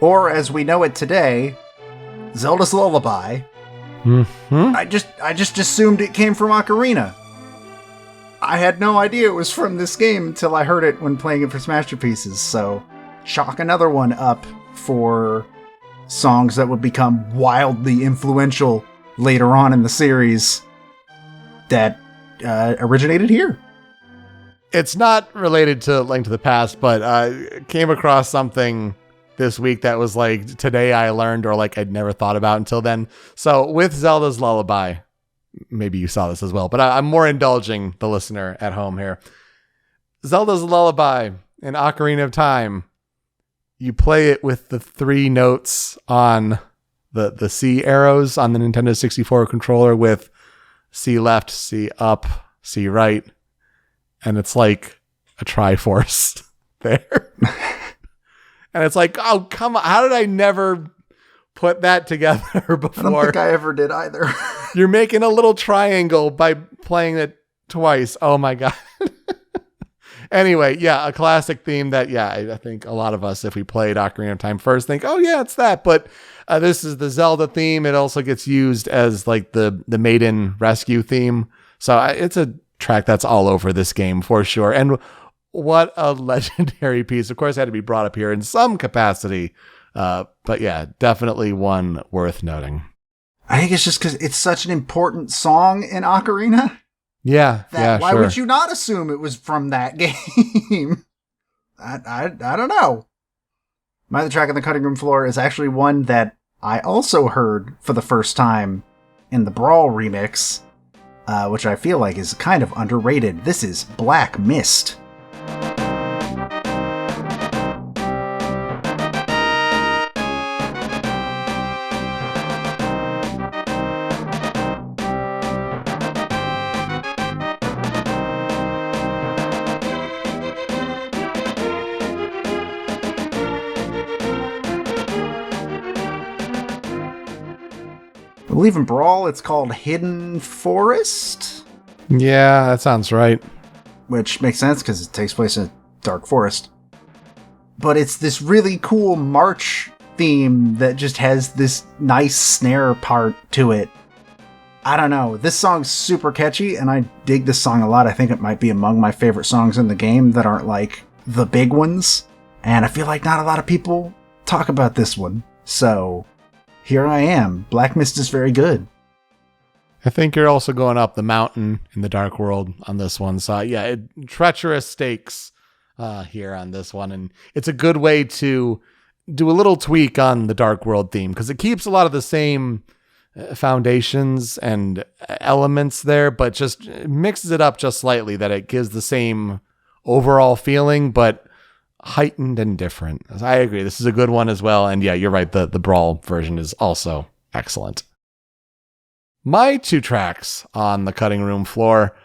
Speaker 1: Or, as we know it today, Zelda's Lullaby. I just assumed it came from Ocarina. I had no idea it was from this game until I heard it when playing it for Smash Pieces, so chalk another one up for songs that would become wildly influential later on in the series that originated here.
Speaker 2: It's not related to Link to the Past, but came across something this week that was like, today I learned, or like I'd never thought about until then. So with Zelda's Lullaby, maybe you saw this as well, but I'm more indulging the listener at home here. Zelda's Lullaby in Ocarina of Time, you play it with the 3 notes on the C arrows on the Nintendo 64 controller with C left, C up, C right, and it's like a Triforce there. And it's like, oh, come on. How did I never put that together before?
Speaker 1: I don't think I ever did either.
Speaker 2: You're making a little triangle by playing it twice. Oh my God. Anyway, yeah, a classic theme that, I think a lot of us, if we played Ocarina of Time first, think, oh yeah, it's that. But this is the Zelda theme. It also gets used as like the maiden rescue theme. So it's a track that's all over this game for sure. And what a legendary piece. Of course, it had to be brought up here in some capacity. But yeah, definitely one worth noting.
Speaker 1: I think it's just because it's such an important song in Ocarina.
Speaker 2: Yeah,
Speaker 1: why would you not assume it was from that game? I don't know. My other track on the cutting room floor is actually one that I also heard for the first time in the Brawl remix, which I feel like is kind of underrated. This is Black Mist. I believe in Brawl, it's called Hidden Forest.
Speaker 2: Yeah, that sounds right.
Speaker 1: Which makes sense because it takes place in a dark forest. But it's this really cool march theme that just has this nice snare part to it. I don't know. This song's super catchy, and I dig this song a lot. I think it might be among my favorite songs in the game that aren't like the big ones. And I feel like not a lot of people talk about this one. So here I am. Black Mist is very good.
Speaker 2: I think you're also going up the mountain in the Dark World on this one. So yeah, treacherous stakes here on this one. And it's a good way to do a little tweak on the Dark World theme because it keeps a lot of the same foundations and elements there, but just mixes it up just slightly that it gives the same overall feeling, but heightened and different. I agree. This is a good one as well. And yeah, you're right. The Brawl version is also excellent. My two tracks on the cutting room floor,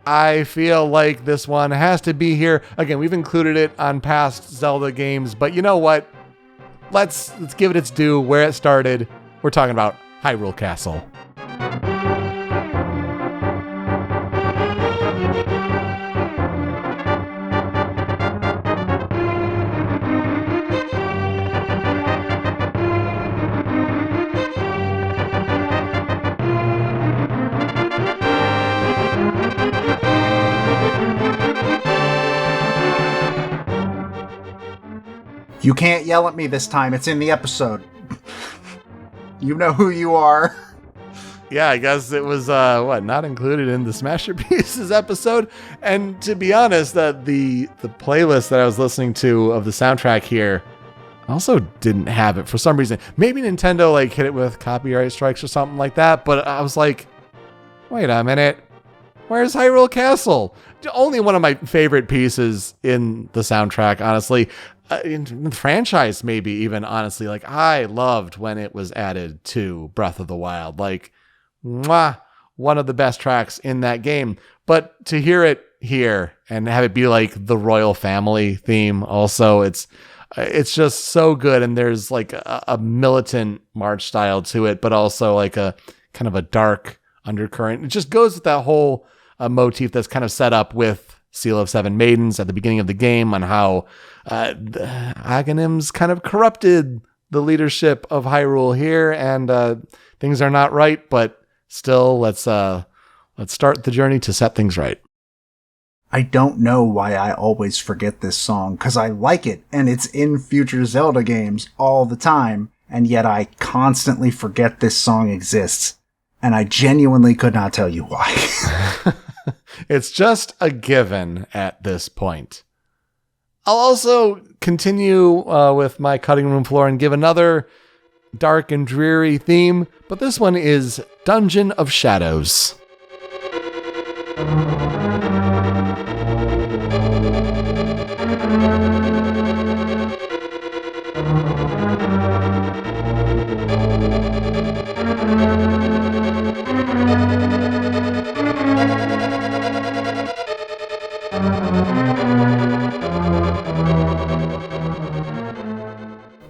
Speaker 2: I feel like this one has to be here. Again, we've included it on past Zelda games, but you know what? Let's give it its due where it started. We're talking about Hyrule Castle.
Speaker 1: You can't yell at me this time. It's in the episode. You know who you are.
Speaker 2: Yeah, I guess it was, not included in the Smasher Pieces episode. And to be honest, the playlist that I was listening to of the soundtrack here also didn't have it for some reason. Maybe Nintendo hit it with copyright strikes or something like that. But I was like, wait a minute. Where's Hyrule Castle? Only one of my favorite pieces in the soundtrack, honestly. In the franchise, maybe even, honestly. I loved when it was added to Breath of the Wild. One of the best tracks in that game. But to hear it here and have it be the royal family theme also, it's just so good. And there's a militant march style to it, but also a kind of a dark undercurrent. It just goes with that whole motif that's kind of set up with Seal of Seven Maidens at the beginning of the game on how the Aghanims kind of corrupted the leadership of Hyrule here, and things are not right, but still let's start the journey to set things right.
Speaker 1: I don't know why I always forget this song, because I like it, and it's in future Zelda games all the time, and yet I constantly forget this song exists, and I genuinely could not tell you why.
Speaker 2: It's just a given at this point. I'll also continue with my cutting room floor and give another dark and dreary theme, but this one is Dungeon of Shadows.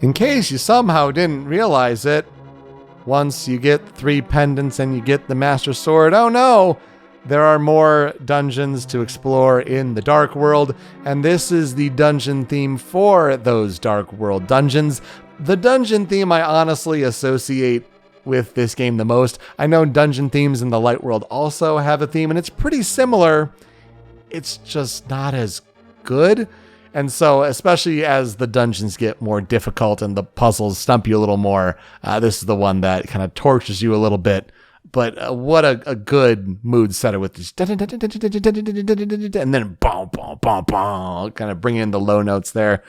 Speaker 2: In case you somehow didn't realize it, once you get 3 pendants and you get the Master Sword, oh no, there are more dungeons to explore in the Dark World, and this is the dungeon theme for those Dark World dungeons. The dungeon theme I honestly associate with this game the most. I know dungeon themes in the Light World also have a theme, and it's pretty similar. It's just not as good. And so, especially as the dungeons get more difficult and the puzzles stump you a little more, this is the one that kind of tortures you a little bit. But what a good mood setter with this. And then boom, boom, boom, boom, kind of bring in the low notes there.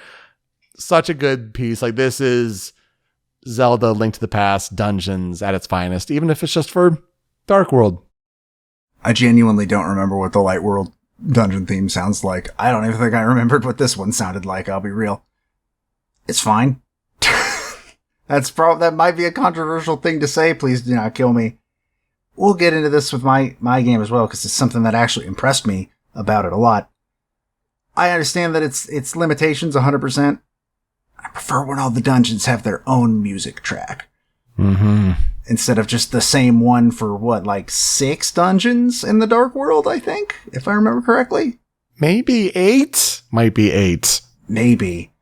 Speaker 2: Such a good piece. Like, this is Zelda Link to the Past dungeons at its finest, even if it's just for Dark World.
Speaker 1: I genuinely don't remember what the Light World dungeon theme sounds like. I don't even think I remembered what this one sounded like, I'll be real. It's fine. That might be a controversial thing to say. Please do not kill me. We'll get into this with my game as well, because it's something that actually impressed me about it a lot. I understand that its limitations 100%. I prefer when all the dungeons have their own music track.
Speaker 2: Mm-hmm.
Speaker 1: Instead of just the same one for, 6 dungeons in the Dark World, I think? If I remember correctly?
Speaker 2: Maybe 8? Might be 8.
Speaker 1: Maybe.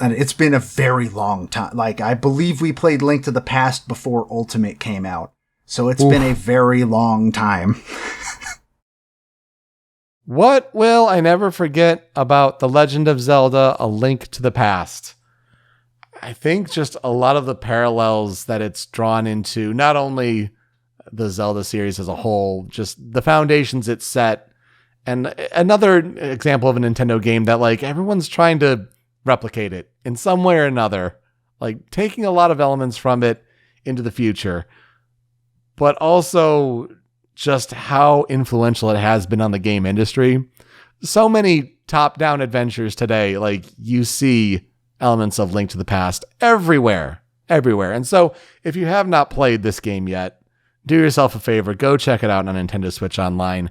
Speaker 1: And it's been a very long time. I believe we played Link to the Past before Ultimate came out. So it's been a very long time.
Speaker 2: What will I never forget about The Legend of Zelda: A Link to the Past? I think just a lot of the parallels that it's drawn into, not only the Zelda series as a whole, just the foundations it set. And another example of a Nintendo game that everyone's trying to replicate it in some way or another, taking a lot of elements from it into the future, but also just how influential it has been on the game industry. So many top-down adventures today, you see elements of Link to the Past everywhere. And so if you have not played this game yet, do yourself a favor, go check it out on Nintendo Switch Online.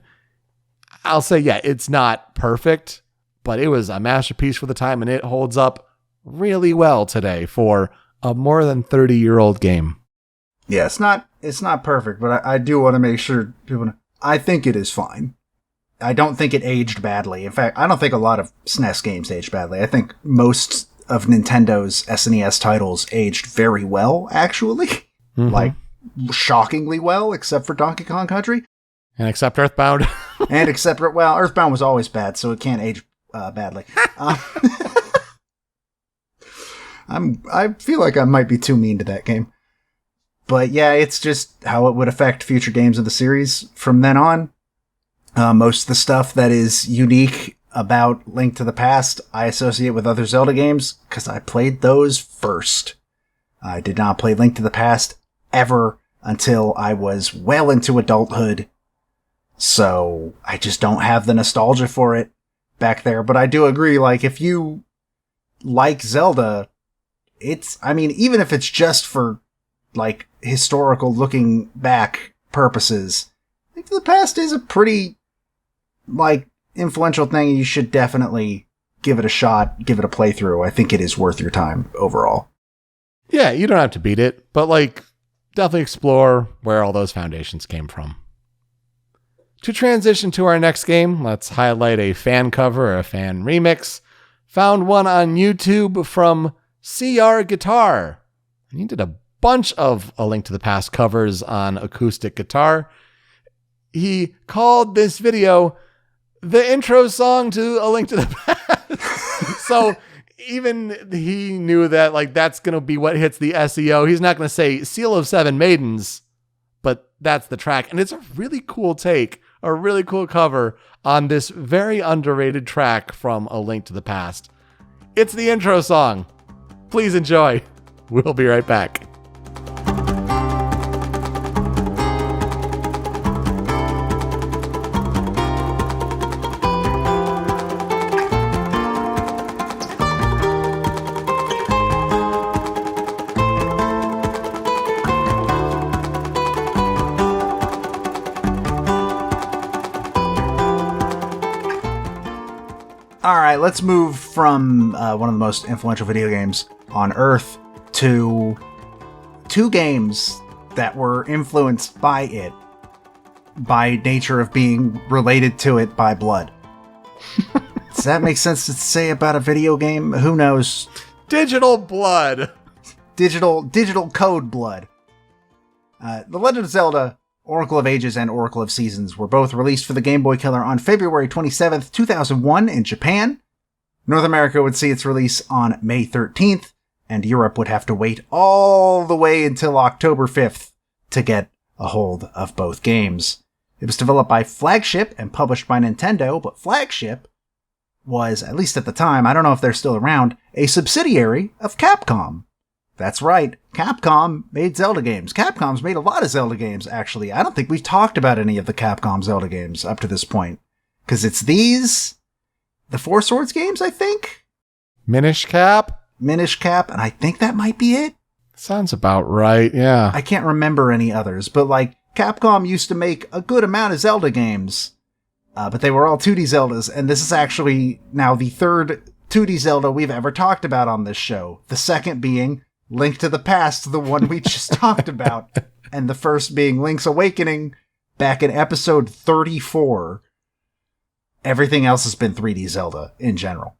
Speaker 2: I'll say, it's not perfect, but it was a masterpiece for the time, and it holds up really well today for a more than 30-year-old game.
Speaker 1: Yeah, it's not perfect, but I do want to make sure people know. I think it is fine. I don't think it aged badly. In fact, I don't think a lot of SNES games aged badly. I think most of Nintendo's SNES titles aged very well, actually. Mm-hmm. Shockingly well, except for Donkey Kong Country.
Speaker 2: And except Earthbound.
Speaker 1: Earthbound was always bad, so it can't age badly. I feel like I might be too mean to that game. But yeah, it's just how it would affect future games of the series from then on. Most of the stuff that is unique about Link to the Past, I associate with other Zelda games, because I played those first. I did not play Link to the Past ever until I was well into adulthood. So I just don't have the nostalgia for it back there. But I do agree, if you like Zelda, even if it's just for historical looking back purposes, Link to the Past is a pretty influential thing, and you should definitely give it a shot, give it a playthrough. I think it is worth your time overall.
Speaker 2: Yeah, you don't have to beat it, but definitely explore where all those foundations came from. To transition to our next game, let's highlight a fan cover, a fan remix. Found one on YouTube from CR Guitar. And he did a bunch of A Link to the Past covers on acoustic guitar. He called this video the intro song to A Link to the Past. So even he knew that that's going to be what hits the SEO. He's not going to say Seal of Seven Maidens, but that's the track. And it's a really cool take, a really cool cover on this very underrated track from A Link to the Past. It's the intro song. Please enjoy. We'll be right back.
Speaker 1: All right, let's move from one of the most influential video games on Earth to two games that were influenced by it, by nature of being related to it by blood. Does that make sense to say about a video game? Who knows?
Speaker 2: Digital blood.
Speaker 1: Digital code blood. The Legend of Zelda, Oracle of Ages, and Oracle of Seasons were both released for the Game Boy Color on February 27th, 2001 in Japan. North America would see its release on May 13th, and Europe would have to wait all the way until October 5th to get a hold of both games. It was developed by Flagship and published by Nintendo, but Flagship was, at least at the time, I don't know if they're still around, a subsidiary of Capcom. That's right, Capcom made Zelda games. Capcom's made a lot of Zelda games, actually. I don't think we've talked about any of the Capcom Zelda games up to this point. Because it's these, the Four Swords games, I think?
Speaker 2: Minish Cap,
Speaker 1: and I think that might be it.
Speaker 2: Sounds about right, yeah.
Speaker 1: I can't remember any others, but like, Capcom used to make a good amount of Zelda games. But they were all 2D Zeldas, and this is actually now the third 2D Zelda we've ever talked about on this show. The second being Link to the Past, the one we just talked about, and the first being Link's Awakening back in episode 34. Everything else has been 3D Zelda in general.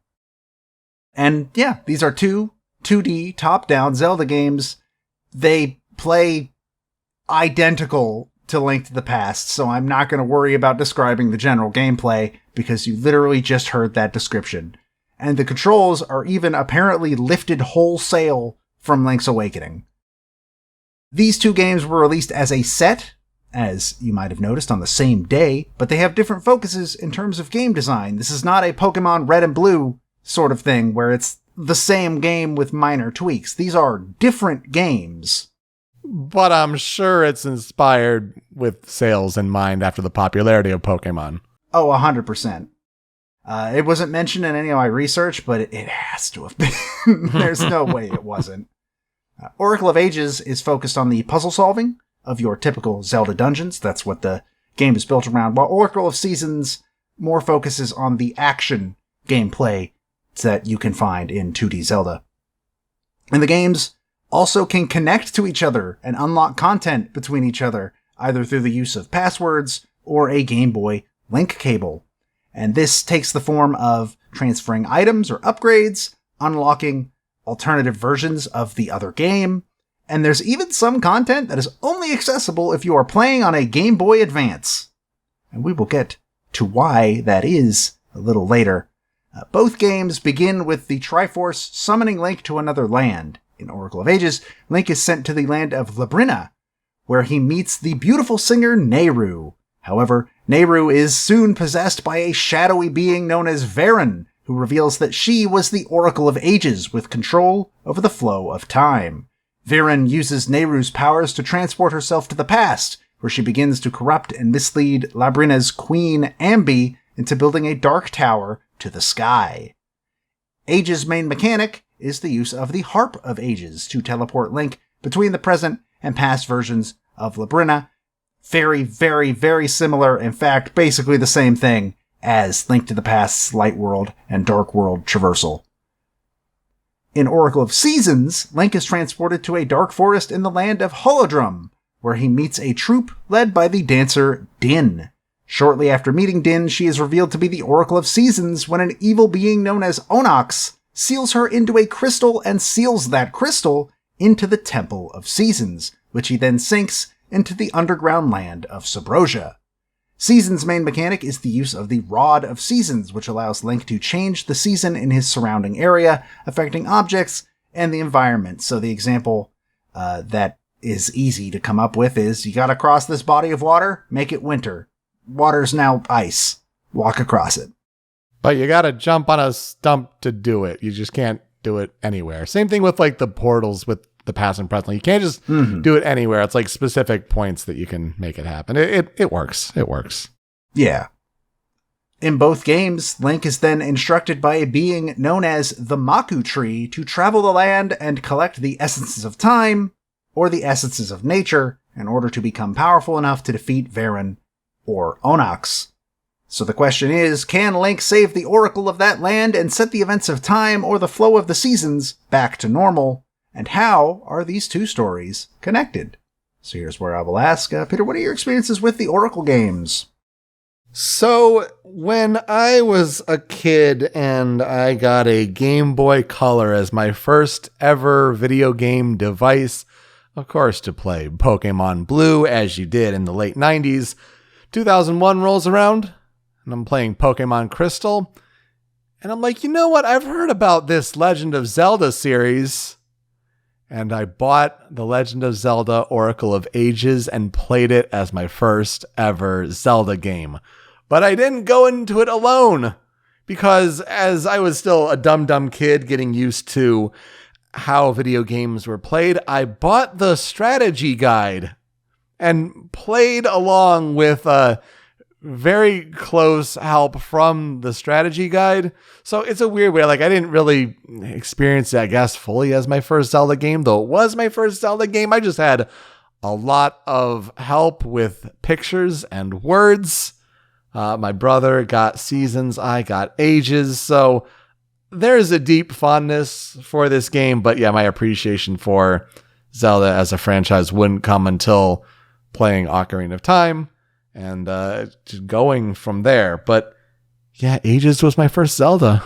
Speaker 1: And yeah, these are two 2D top-down Zelda games. They play identical to Link to the Past, so I'm not going to worry about describing the general gameplay because you literally just heard that description. And the controls are even apparently lifted wholesale from Link's Awakening. These two games were released as a set, as you might have noticed, on the same day, but they have different focuses in terms of game design. This is not a Pokemon Red and Blue sort of thing where it's the same game with minor tweaks. These are different games.
Speaker 2: But I'm sure it's inspired with sales in mind after the popularity of Pokemon.
Speaker 1: Oh, 100%. It wasn't mentioned in any of my research, but it has to have been. There's no way it wasn't. Oracle of Ages is focused on the puzzle solving of your typical Zelda dungeons. That's what the game is built around. While Oracle of Seasons more focuses on the action gameplay that you can find in 2D Zelda. And the games also can connect to each other and unlock content between each other, either through the use of passwords or a Game Boy link cable. And this takes the form of transferring items or upgrades, unlocking alternative versions of the other game, and there's even some content that is only accessible if you are playing on a Game Boy Advance. And we will get to why that is a little later. Both games begin with the Triforce summoning Link to another land. In Oracle of Ages, Link is sent to the land of Labrynna, where he meets the beautiful singer Nehru. However, Nehru is soon possessed by a shadowy being known as Varen, who reveals that she was the Oracle of Ages with control over the flow of time. Varen uses Nehru's powers to transport herself to the past, where she begins to corrupt and mislead Labrynna's queen Ambi into building a dark tower to the sky. Ages' main mechanic is the use of the Harp of Ages to teleport Link between the present and past versions of Labrynna. Very, very, very similar, in fact, basically the same thing as Link to the Past's Light World and Dark World traversal. In Oracle of Seasons, Link is transported to a dark forest in the land of Holodrum, where he meets a troupe led by the dancer Din. Shortly after meeting Din, she is revealed to be the Oracle of Seasons when an evil being known as Onox seals her into a crystal and seals that crystal into the Temple of Seasons, which he then sinks into the underground land of Subrosia. Seasons' main mechanic is the use of the Rod of Seasons, which allows Link to change the season in his surrounding area, affecting objects and the environment. So the example that is easy to come up with is, you gotta cross this body of water, make it winter. Water's now ice. Walk across it.
Speaker 2: But you gotta jump on a stump to do it. You just can't do it anywhere. Same thing with like the portals with the past and present. You can't just do it anywhere. It's like specific points that you can make it happen. It works. It works.
Speaker 1: Yeah. In both games, Link is then instructed by a being known as the Maku Tree to travel the land and collect the essences of time or the essences of nature in order to become powerful enough to defeat Varen or Onox. So the question is, can Link save the Oracle of that land and set the events of time or the flow of the seasons back to normal? And how are these two stories connected? So here's where I will ask, Peter, what are your experiences with the Oracle games?
Speaker 2: So when I was a kid and I got a Game Boy Color as my first ever video game device, of course to play Pokemon Blue as you did in the late 90s, 2001 rolls around and I'm playing Pokemon Crystal. And I'm like, you know what? I've heard about this Legend of Zelda series. And I bought The Legend of Zelda Oracle of Ages and played it as my first ever Zelda game. But I didn't go into it alone because as I was still a dumb kid getting used to how video games were played, I bought the strategy guide and played along with very close help from the strategy guide. So it's a weird way. Like, I didn't really experience it, I guess, fully as my first Zelda game, though it was my first Zelda game. I just had a lot of help with pictures and words. My brother got Seasons, I got Ages. So there's a deep fondness for this game. But yeah, my appreciation for Zelda as a franchise wouldn't come until playing Ocarina of Time. And just going from there. But yeah, Ages was my first Zelda.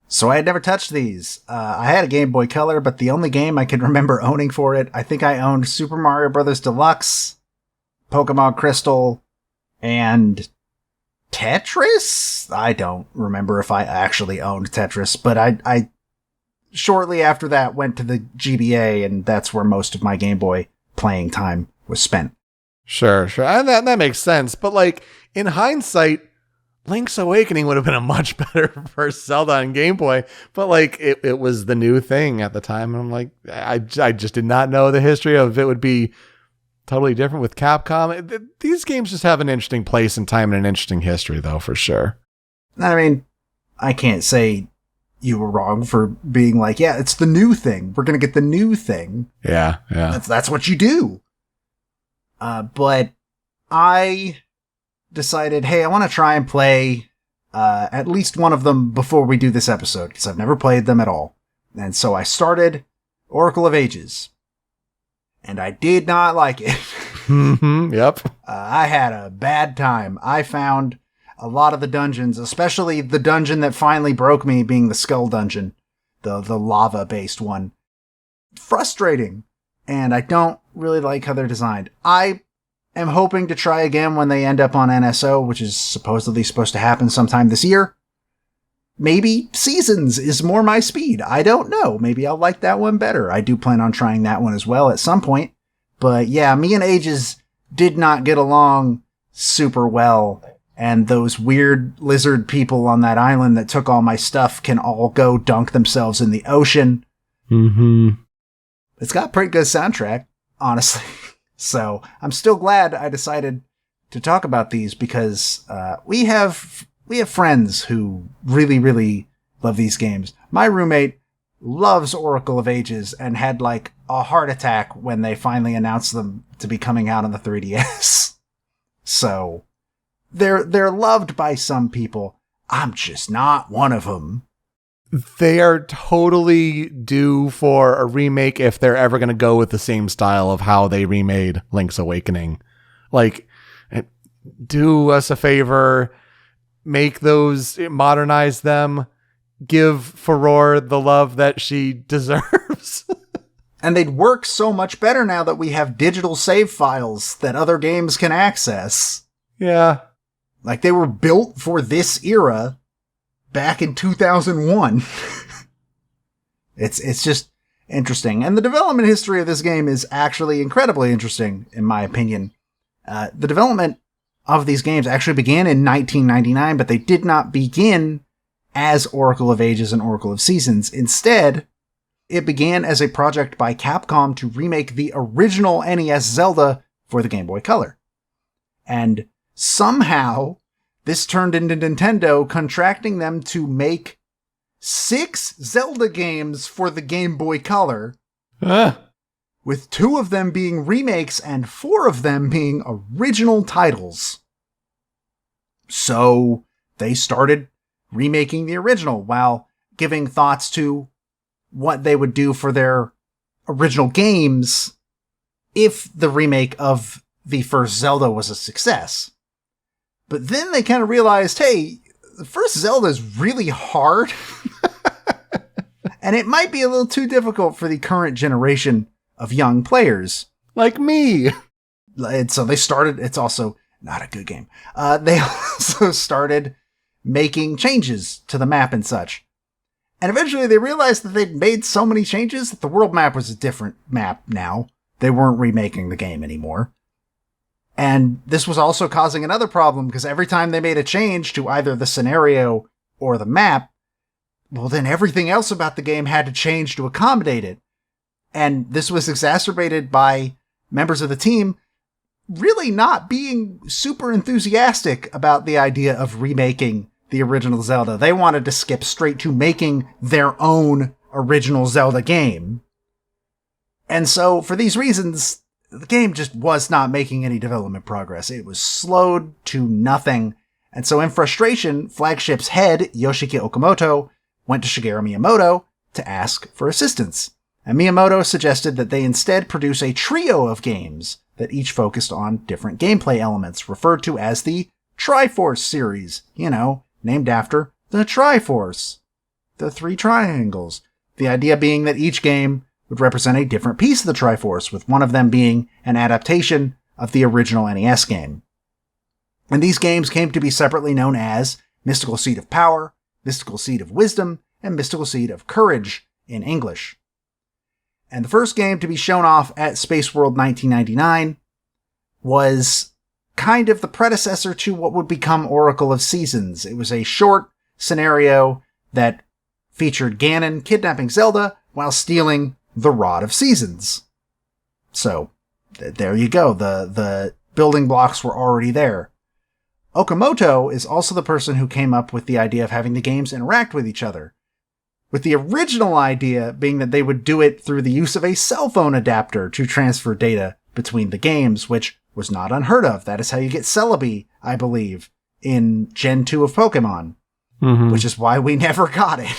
Speaker 1: So I had never touched these. I had a Game Boy Color, but the only game I could remember owning for it, I think I owned Super Mario Bros. Deluxe, Pokemon Crystal, and Tetris? I don't remember if I actually owned Tetris, but I shortly after that went to the GBA, and that's where most of my Game Boy playing time was spent.
Speaker 2: Sure. And that makes sense. But like in hindsight, Link's Awakening would have been a much better first Zelda on Game Boy. But like it was the new thing at the time. And I'm like, I just did not know the history of it would be totally different with Capcom. These games just have an interesting place in time and an interesting history, though, for sure.
Speaker 1: I mean, I can't say you were wrong for being like, yeah, it's the new thing. We're going to get the new thing.
Speaker 2: Yeah.
Speaker 1: That's what you do. But I decided, hey, I want to try and play at least one of them before we do this episode, because I've never played them at all. And so I started Oracle of Ages. And I did not like it.
Speaker 2: Yep.
Speaker 1: I had a bad time. I found a lot of the dungeons, especially the dungeon that finally broke me being the Skull Dungeon, the lava-based one, frustrating. And I don't really like how they're designed. I am hoping to try again when they end up on NSO, which is supposedly supposed to happen sometime this year. Maybe Seasons is more my speed. I don't know. Maybe I'll like that one better. I do plan on trying that one as well at some point. But yeah, me and Ages did not get along super well. And those weird lizard people on that island that took all my stuff can all go dunk themselves in the ocean.
Speaker 2: Mm-hmm.
Speaker 1: It's got a pretty good soundtrack, honestly. So I'm still glad I decided to talk about these because we have friends who really, really love these games. My roommate loves Oracle of Ages and had like a heart attack when they finally announced them to be coming out on the 3DS. So they're loved by some people. I'm just not one of them.
Speaker 2: They are totally due for a remake if they're ever going to go with the same style of how they remade Link's Awakening. Like, do us a favor, modernize them, give Furore the love that she deserves.
Speaker 1: And they'd work so much better now that we have digital save files that other games can access.
Speaker 2: Yeah.
Speaker 1: Like, they were built for this era back in 2001. It's just interesting. And the development history of this game is actually incredibly interesting, in my opinion. The development of these games actually began in 1999, but they did not begin as Oracle of Ages and Oracle of Seasons. Instead, it began as a project by Capcom to remake the original NES Zelda for the Game Boy Color. And somehow, this turned into Nintendo contracting them to make 6 Zelda games for the Game Boy Color, with 2 of them being remakes and 4 of them being original titles. So they started remaking the original while giving thoughts to what they would do for their original games if the remake of the first Zelda was a success. But then they kind of realized, hey, the first Zelda is really hard. And it might be a little too difficult for the current generation of young players.
Speaker 2: Like me.
Speaker 1: And so they started, it's also not a good game. They also started making changes to the map and such. And eventually they realized that they'd made so many changes that the world map was a different map now. They weren't remaking the game anymore. And this was also causing another problem, because every time they made a change to either the scenario or the map, well, then everything else about the game had to change to accommodate it. And this was exacerbated by members of the team really not being super enthusiastic about the idea of remaking the original Zelda. They wanted to skip straight to making their own original Zelda game. And so, for these reasons, the game just was not making any development progress. It was slowed to nothing. And so, in frustration, Flagship's head, Yoshiki Okamoto, went to Shigeru Miyamoto to ask for assistance. And Miyamoto suggested that they instead produce a trio of games that each focused on different gameplay elements, referred to as the Triforce series, named after the Triforce, the three triangles. The idea being that each game would represent a different piece of the Triforce, with one of them being an adaptation of the original NES game. And these games came to be separately known as Mystical Seed of Power, Mystical Seed of Wisdom, and Mystical Seed of Courage in English. And the first game to be shown off at Space World 1999 was kind of the predecessor to what would become Oracle of Seasons. It was a short scenario that featured Ganon kidnapping Zelda while stealing the Rod of Seasons. So, there you go. The building blocks were already there. Okamoto is also the person who came up with the idea of having the games interact with each other, with the original idea being that they would do it through the use of a cell phone adapter to transfer data between the games, which was not unheard of. That is how you get Celebi, I believe, in Gen 2 of Pokemon, which is why we never got it.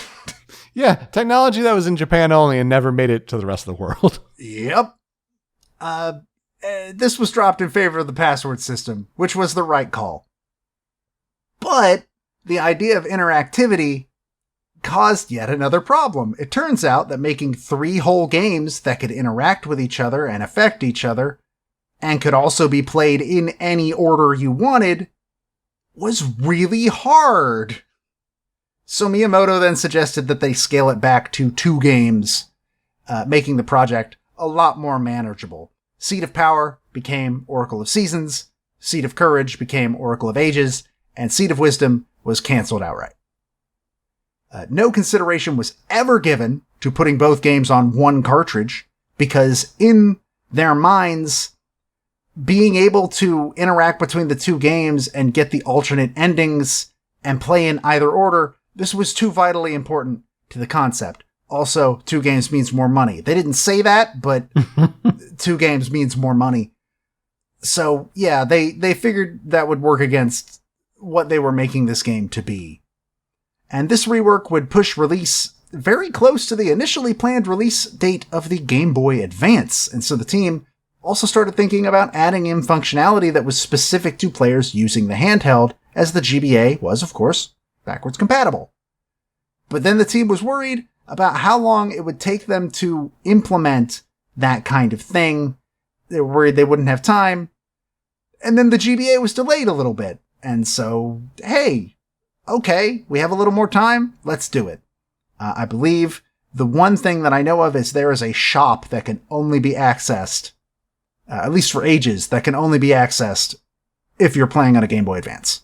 Speaker 2: Yeah, technology that was in Japan only and never made it to the rest of the world.
Speaker 1: Yep. This was dropped in favor of the password system, which was the right call. But the idea of interactivity caused yet another problem. It turns out that making 3 whole games that could interact with each other and affect each other, and could also be played in any order you wanted, was really hard. So Miyamoto then suggested that they scale it back to 2 games, making the project a lot more manageable. Seed of Power became Oracle of Seasons, Seed of Courage became Oracle of Ages, and Seed of Wisdom was canceled outright. No consideration was ever given to putting both games on one cartridge, because in their minds, being able to interact between the 2 games and get the alternate endings and play in either order, this was too vitally important to the concept. Also, 2 games means more money. They didn't say that, but 2 games means more money. So, yeah, they figured that would work against what they were making this game to be. And this rework would push release very close to the initially planned release date of the Game Boy Advance. And so the team also started thinking about adding in functionality that was specific to players using the handheld, as the GBA was, of course, backwards compatible. But then the team was worried about how long it would take them to implement that kind of thing. They were worried they wouldn't have time. And then the GBA was delayed a little bit. And so, hey, okay, we have a little more time. Let's do it. I believe the one thing that I know of is there is a shop that can only be accessed, at least for ages, that can only be accessed if you're playing on a Game Boy Advance.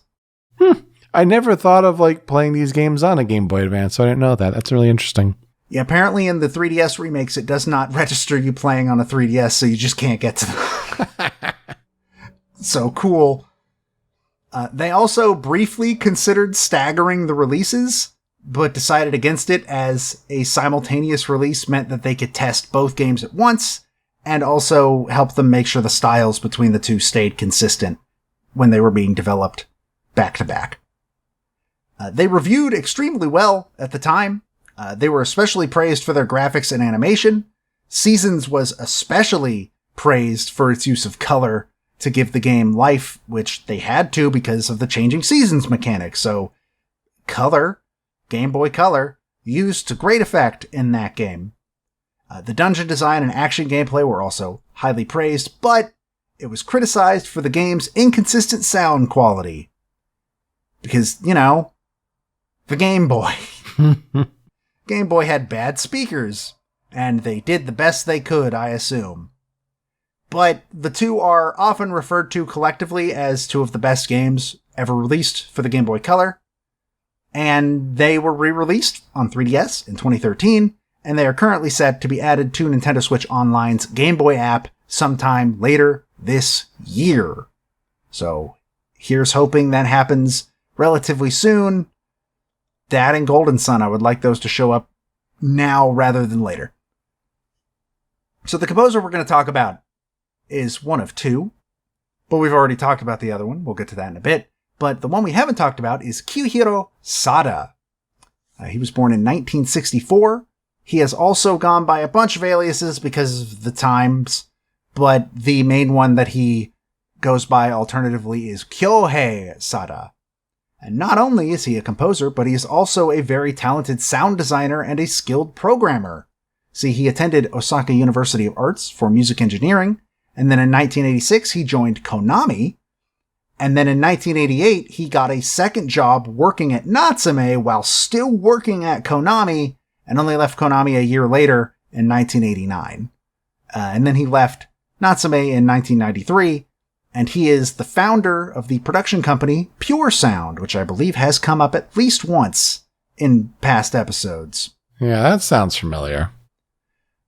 Speaker 2: I never thought of playing these games on a Game Boy Advance, so I didn't know that. That's really interesting.
Speaker 1: Yeah, apparently in the 3DS remakes, it does not register you playing on a 3DS, so you just can't get to them. So cool. They also briefly considered staggering the releases, but decided against it, as a simultaneous release meant that they could test both games at once, and also help them make sure the styles between the 2 stayed consistent when they were being developed back to back. They reviewed extremely well at the time. They were especially praised for their graphics and animation, Seasons was especially praised for its use of color to give the game life, which they had to because of the changing seasons mechanic. So color, Game Boy Color, used to great effect in that game. The dungeon design and action gameplay were also highly praised, but it was criticized for the game's inconsistent sound quality. Because, the Game Boy. Game Boy had bad speakers, and they did the best they could, I assume. But the two are often referred to collectively as two of the best games ever released for the Game Boy Color. And they were re-released on 3DS in 2013, and they are currently set to be added to Nintendo Switch Online's Game Boy app sometime later this year. So here's hoping that happens relatively soon. That and Golden Sun, I would like those to show up now rather than later. So the composer we're going to talk about is one of two, but we've already talked about the other one. We'll get to that in a bit. But the one we haven't talked about is Kiyohiro Sada. He was born in 1964. He has also gone by a bunch of aliases because of the times, but the main one that he goes by alternatively is Kiyohiro Sada. And not only is he a composer, but he is also a very talented sound designer and a skilled programmer. See, he attended Osaka University of Arts for music engineering, and then in 1986 he joined Konami, and then in 1988 he got a second job working at Natsume while still working at Konami, and only left Konami a year later in 1989. And then he left Natsume in 1993, and he is the founder of the production company Pure Sound, which I believe has come up at least once in past episodes.
Speaker 2: Yeah, that sounds familiar.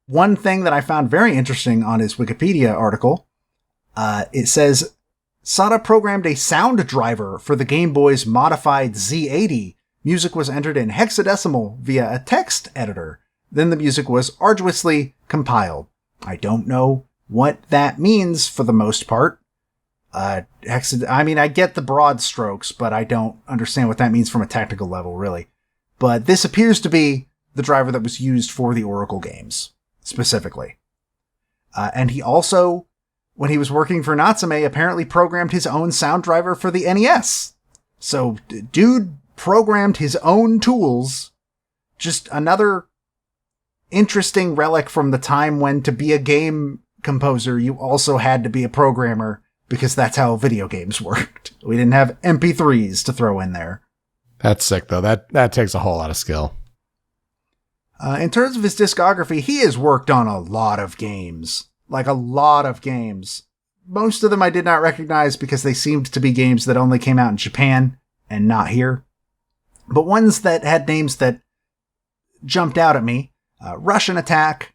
Speaker 1: One thing that I found very interesting on his Wikipedia article, it says, Sada programmed a sound driver for the Game Boy's modified Z80. Music was entered in hexadecimal via a text editor. Then the music was arduously compiled. I don't know what that means for the most part. I get the broad strokes, but I don't understand what that means from a technical level, really. But this appears to be the driver that was used for the Oracle games, specifically. And he also, when he was working for Natsume, apparently programmed his own sound driver for the NES. So, dude programmed his own tools. Just another interesting relic from the time when, to be a game composer, you also had to be a programmer, because that's how video games worked. We didn't have MP3s to throw in there.
Speaker 2: That's sick, though. That takes a whole lot of skill.
Speaker 1: In terms of his discography, he has worked on a lot of games. Like, a lot of games. Most of them I did not recognize because they seemed to be games that only came out in Japan and not here. But ones that had names that jumped out at me. Russian Attack.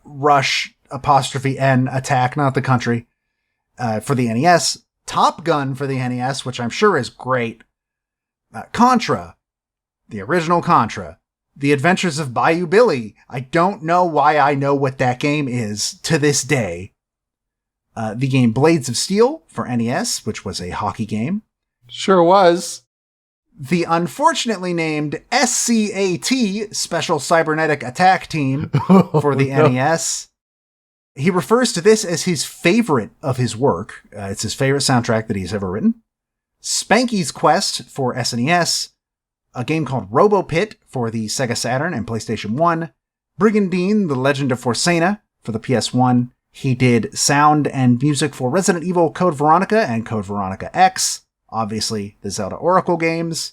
Speaker 1: Rush''N Attack, not the country. For the NES. Top Gun for the NES, which I'm sure is great. Contra. The original Contra. The Adventures of Bayou Billy. I don't know why I know what that game is to this day. The game Blades of Steel for NES, which was a hockey game.
Speaker 2: Sure was.
Speaker 1: The unfortunately named SCAT, Special Cybernetic Attack Team, for the NES. He refers to this as his favorite of his work. It's his favorite soundtrack that he's ever written. Spanky's Quest for SNES. A game called Robo Pit for the Sega Saturn and PlayStation 1. Brigandine, The Legend of Forsaina for the PS1. He did sound and music for Resident Evil Code Veronica and Code Veronica X. Obviously, the Zelda Oracle games.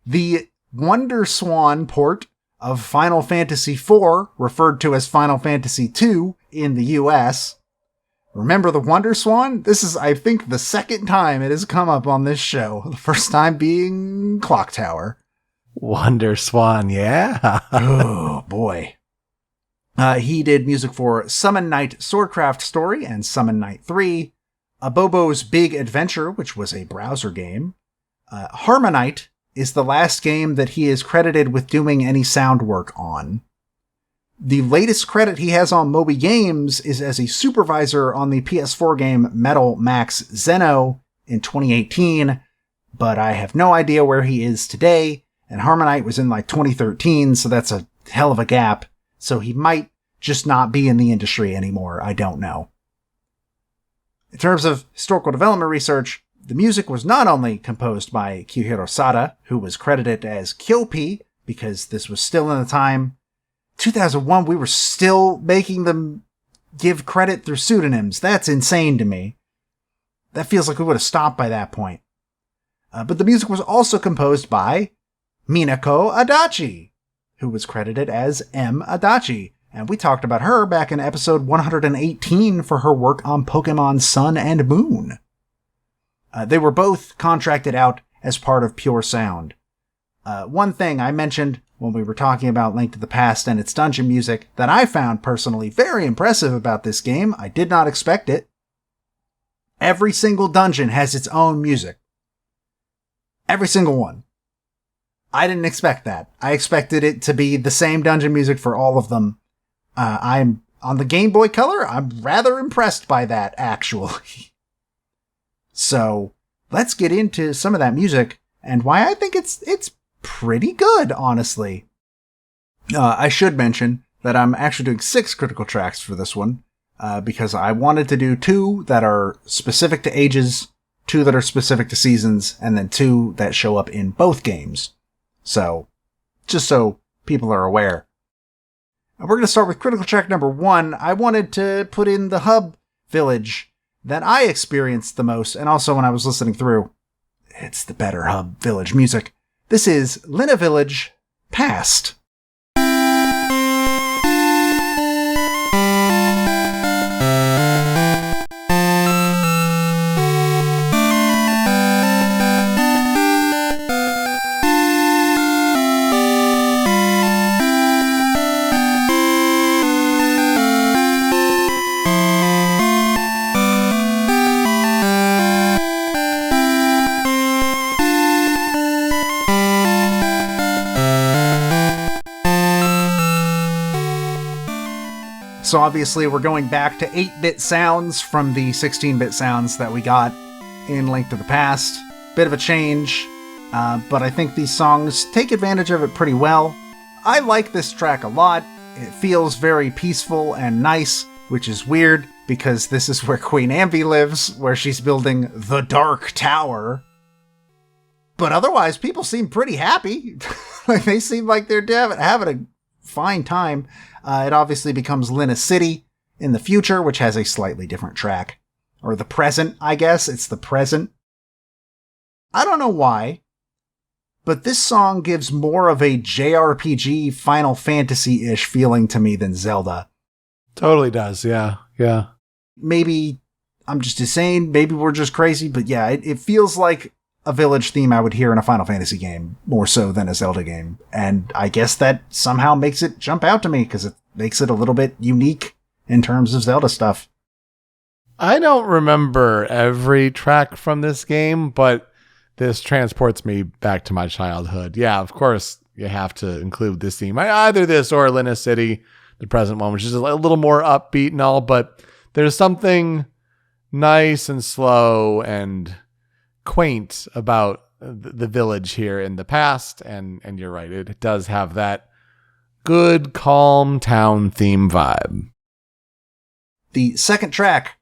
Speaker 1: The Wonder Swan port of Final Fantasy IV, referred to as Final Fantasy II in the US. Remember the Wonder Swan? This is, I think, the second time it has come up on this show. The first time being Clock Tower.
Speaker 2: Wonder Swan, yeah.
Speaker 1: Oh, boy. He did music for Summon Knight Swordcraft Story and Summon Knight 3. Abobo's Big Adventure, which was a browser game. Harmonite is the last game that he is credited with doing any sound work on. The latest credit he has on Moby Games is as a supervisor on the PS4 game Metal Max Xeno in 2018, but I have no idea where he is today, and Harmonite was in like 2013, so that's a hell of a gap, so he might just not be in the industry anymore. I don't know. In terms of historical development research, the music was not only composed by Kiyohiro Sada, who was credited as Kyopi, because this was still in the time. 2001, we were still making them give credit through pseudonyms. That's insane to me. That feels like we would have stopped by that point. But the music was also composed by Minako Adachi, who was credited as M. Adachi. And we talked about her back in episode 118 for her work on Pokemon Sun and Moon. They were both contracted out as part of Pure Sound. One thing I mentioned when we were talking about Link to the Past and its dungeon music that I found personally very impressive about this game, I did not expect it. Every single dungeon has its own music. Every single one. I didn't expect that. I expected it to be the same dungeon music for all of them. I'm on the Game Boy Color. I'm rather impressed by that, actually. So let's get into some of that music and why I think it's pretty good, honestly. I should mention that I'm actually doing 6 critical tracks for this one, because I wanted to do 2 that are specific to ages, 2 that are specific to seasons, and then 2 that show up in both games. So, just so people are aware. And we're going to start with critical track number 1. I wanted to put in the hub village that I experienced the most, and also when I was listening through. It's the better hub village music. This is Labrynna Village Past. So obviously we're going back to 8-bit sounds from the 16-bit sounds that we got in Link to the Past. Bit of a change, but I think these songs take advantage of it pretty well. I like this track a lot. It feels very peaceful and nice, which is weird because this is where Queen Ambi lives, where she's building the Dark Tower. But otherwise, people seem pretty happy. Like they seem like they're having a fine time. It obviously becomes Labrynna City in the future, which has a slightly different track. Or the present, I guess. It's the present. I don't know why, but this song gives more of a JRPG Final Fantasy-ish feeling to me than Zelda.
Speaker 2: Totally does, yeah.
Speaker 1: Maybe I'm just insane, maybe we're just crazy, but yeah, it feels like a village theme I would hear in a Final Fantasy game, more so than a Zelda game. And I guess that somehow makes it jump out to me, because it makes it a little bit unique in terms of Zelda stuff.
Speaker 2: I don't remember every track from this game, but this transports me back to my childhood. Yeah, of course, you have to include this theme. Either this or Labrynna City, the present one, which is a little more upbeat and all, but there's something nice and slow and quaint about the village here in the past, and you're right, it does have that good, calm town theme vibe.
Speaker 1: The second track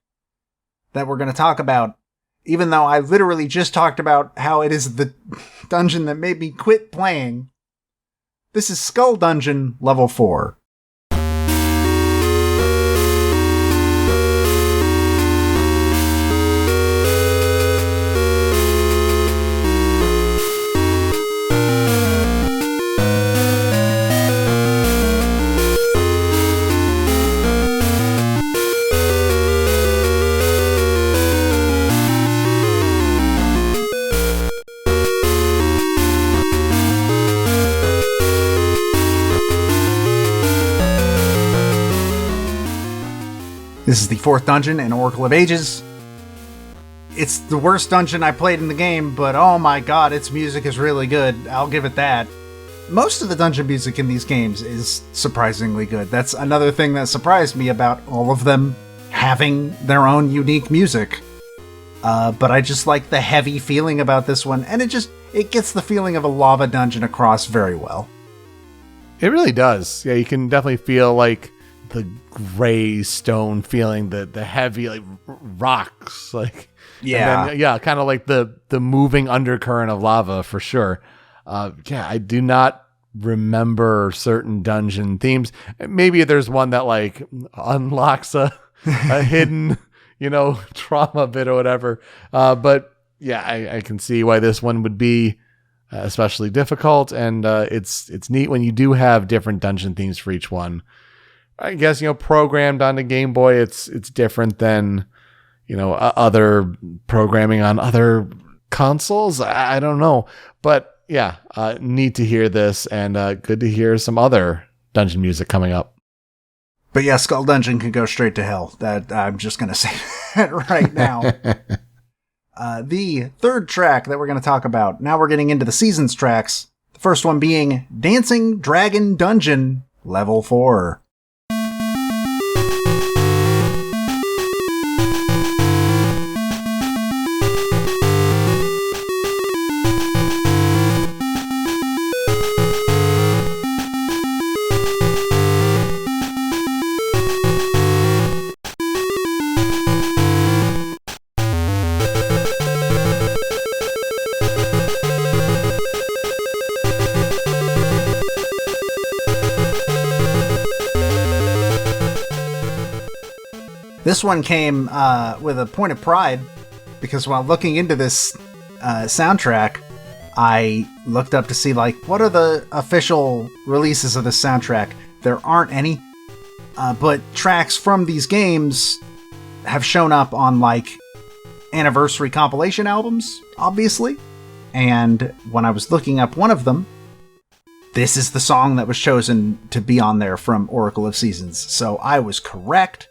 Speaker 1: that we're going to talk about, even though I literally just talked about how it is the dungeon that made me quit playing, this is Skull Dungeon Level 4. This is the 4th dungeon in Oracle of Ages. It's the worst dungeon I played in the game, but oh my god, its music is really good. I'll give it that. Most of the dungeon music in these games is surprisingly good. That's another thing that surprised me about all of them having their own unique music. But I just like the heavy feeling about this one, and it gets the feeling of a lava dungeon across very well.
Speaker 2: It really does. Yeah, you can definitely feel like gray stone feeling, the heavy like rocks, like kind of like the moving undercurrent of lava for sure. I do not remember certain dungeon themes. Maybe there's one that like unlocks a hidden trauma bit or whatever. But yeah, I can see why this one would be especially difficult, and it's neat when you do have different dungeon themes for each one. I guess programmed on the Game Boy, it's different than other programming on other consoles. I don't know, but yeah, neat to hear this, and good to hear some other dungeon music coming up.
Speaker 1: But yeah, Skull Dungeon can go straight to hell. That I'm just gonna say that right now. The third track that we're going to talk about, now we're getting into the Seasons tracks. The first one being Dancing Dragon Dungeon, Level 4. This one came with a point of pride, because while looking into this soundtrack, I looked up to see, like, what are the official releases of this soundtrack? There aren't any, but tracks from these games have shown up on, like, anniversary compilation albums, obviously. And when I was looking up one of them, this is the song that was chosen to be on there from Oracle of Seasons. So I was correct.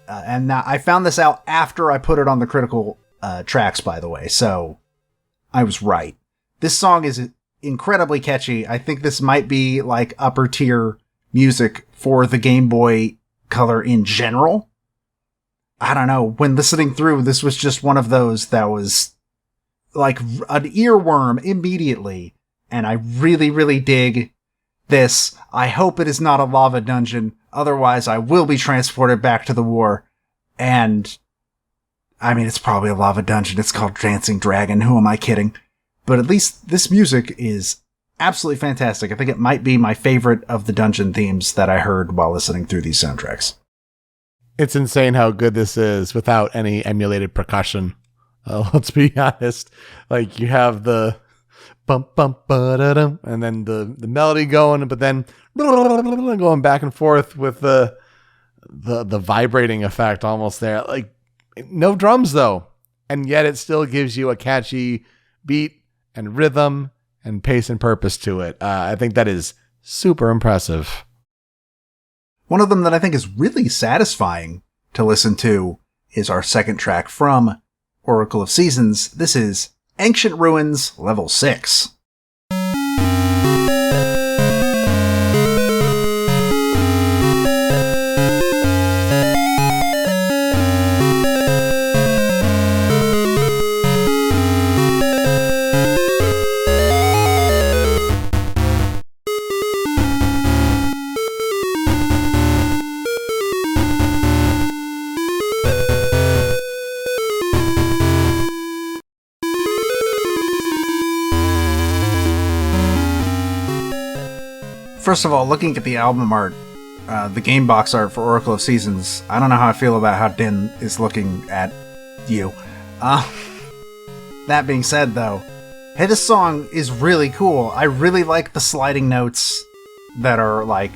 Speaker 1: And now I found this out after I put it on the critical tracks, by the way, so I was right. This song is incredibly catchy. I think this might be like upper tier music for the Game Boy Color in general. I don't know. When listening through, this was just one of those that was like an earworm immediately. And I really, really dig this. I hope it is not a lava dungeon. Otherwise, I will be transported back to the war. And, I mean, it's probably a lava dungeon. It's called Dancing Dragon. Who am I kidding? But at least this music is absolutely fantastic. I think it might be my favorite of the dungeon themes that I heard while listening through these soundtracks.
Speaker 2: It's insane how good this is without any emulated percussion. Let's be honest. Like, you have the bump, bump, ba-da-dum, and then the melody going, but then going back and forth with the vibrating effect almost there. Like, no drums though, and yet it still gives you a catchy beat and rhythm and pace and purpose to it. I think that is super impressive.
Speaker 1: One of them that I think is really satisfying to listen to is our second track from Oracle of Seasons. This is Ancient Ruins, Level 6. First of all, looking at the album art, the game box art for Oracle of Seasons, I don't know how I feel about how Din is looking at you. That being said, though, hey, this song is really cool. I really like the sliding notes that are, like,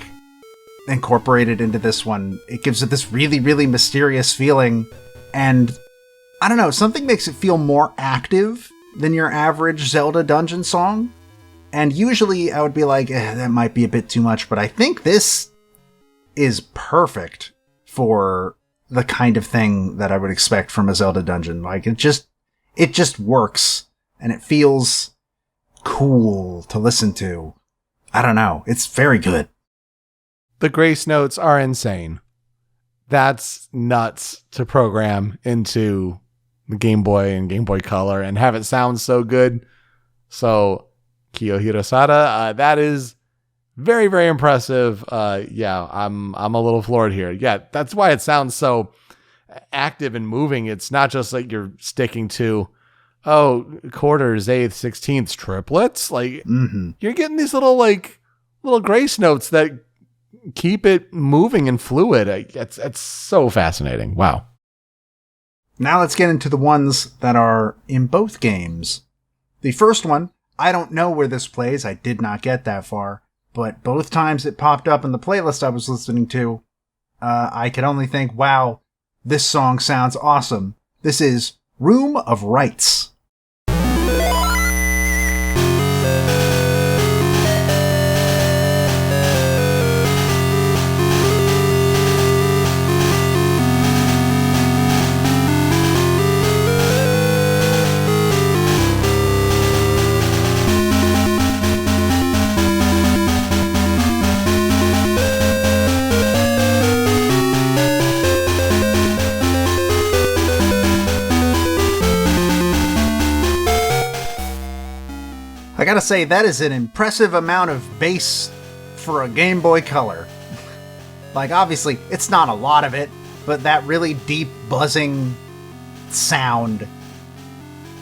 Speaker 1: incorporated into this one. It gives it this really, really mysterious feeling, and I don't know, something makes it feel more active than your average Zelda dungeon song. And usually I would be like, that might be a bit too much, but I think this is perfect for the kind of thing that I would expect from a Zelda dungeon. Like, it just works, and it feels cool to listen to. I don't know. It's very good.
Speaker 2: The grace notes are insane. That's nuts to program into the Game Boy and Game Boy Color and have it sound so good. So, Kiyohiro Sada, that is Very, very impressive. Yeah, I'm a little floored here. Yeah, that's why it sounds so active and moving. It's not just like you're sticking to, quarters, eighths, sixteenths, triplets. Like you're getting these little grace notes that keep it moving and fluid. It's so fascinating. Wow.
Speaker 1: Now let's get into the ones that are in both games. The first one, I don't know where this plays. I did not get that far. But both times it popped up in the playlist I was listening to, I could only think, wow, this song sounds awesome. This is Room of Rights. I gotta say, that is an impressive amount of bass for a Game Boy Color. Like, obviously, it's not a lot of it, but that really deep, buzzing sound,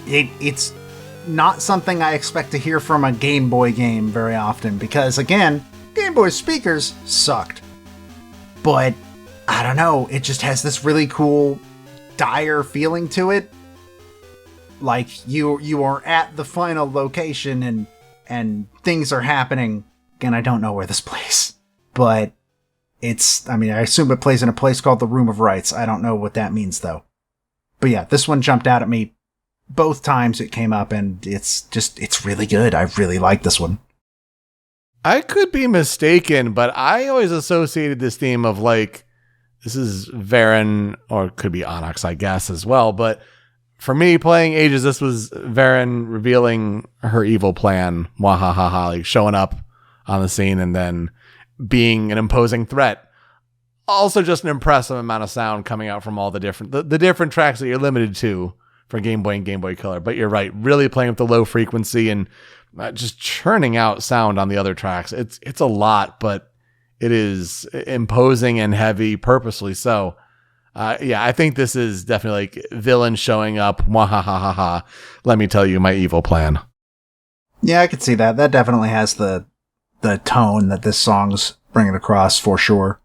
Speaker 1: it's not something I expect to hear from a Game Boy game very often, because, again, Game Boy speakers sucked. But, I don't know, it just has this really cool, dire feeling to it. Like, you are at the final location and things are happening. Again, I don't know where this plays. But I assume it plays in a place called the Room of Rights. I don't know what that means, though. But yeah, this one jumped out at me both times it came up, and it's really good. I really like this one.
Speaker 2: I could be mistaken, but I always associated this theme of, like, this is Varen, or it could be Onyx, I guess, as well, but for me, playing Ages, this was Varen revealing her evil plan, wahahaha, like showing up on the scene and then being an imposing threat. Also just an impressive amount of sound coming out from all the different tracks that you're limited to for Game Boy and Game Boy Color. But you're right, really playing with the low frequency and just churning out sound on the other tracks. It's a lot, but it is imposing and heavy, purposely so. I think this is definitely like villain showing up. Wahahaha. Let me tell you my evil plan.
Speaker 1: Yeah, I could see that. That definitely has the tone that this song's bringing across for sure.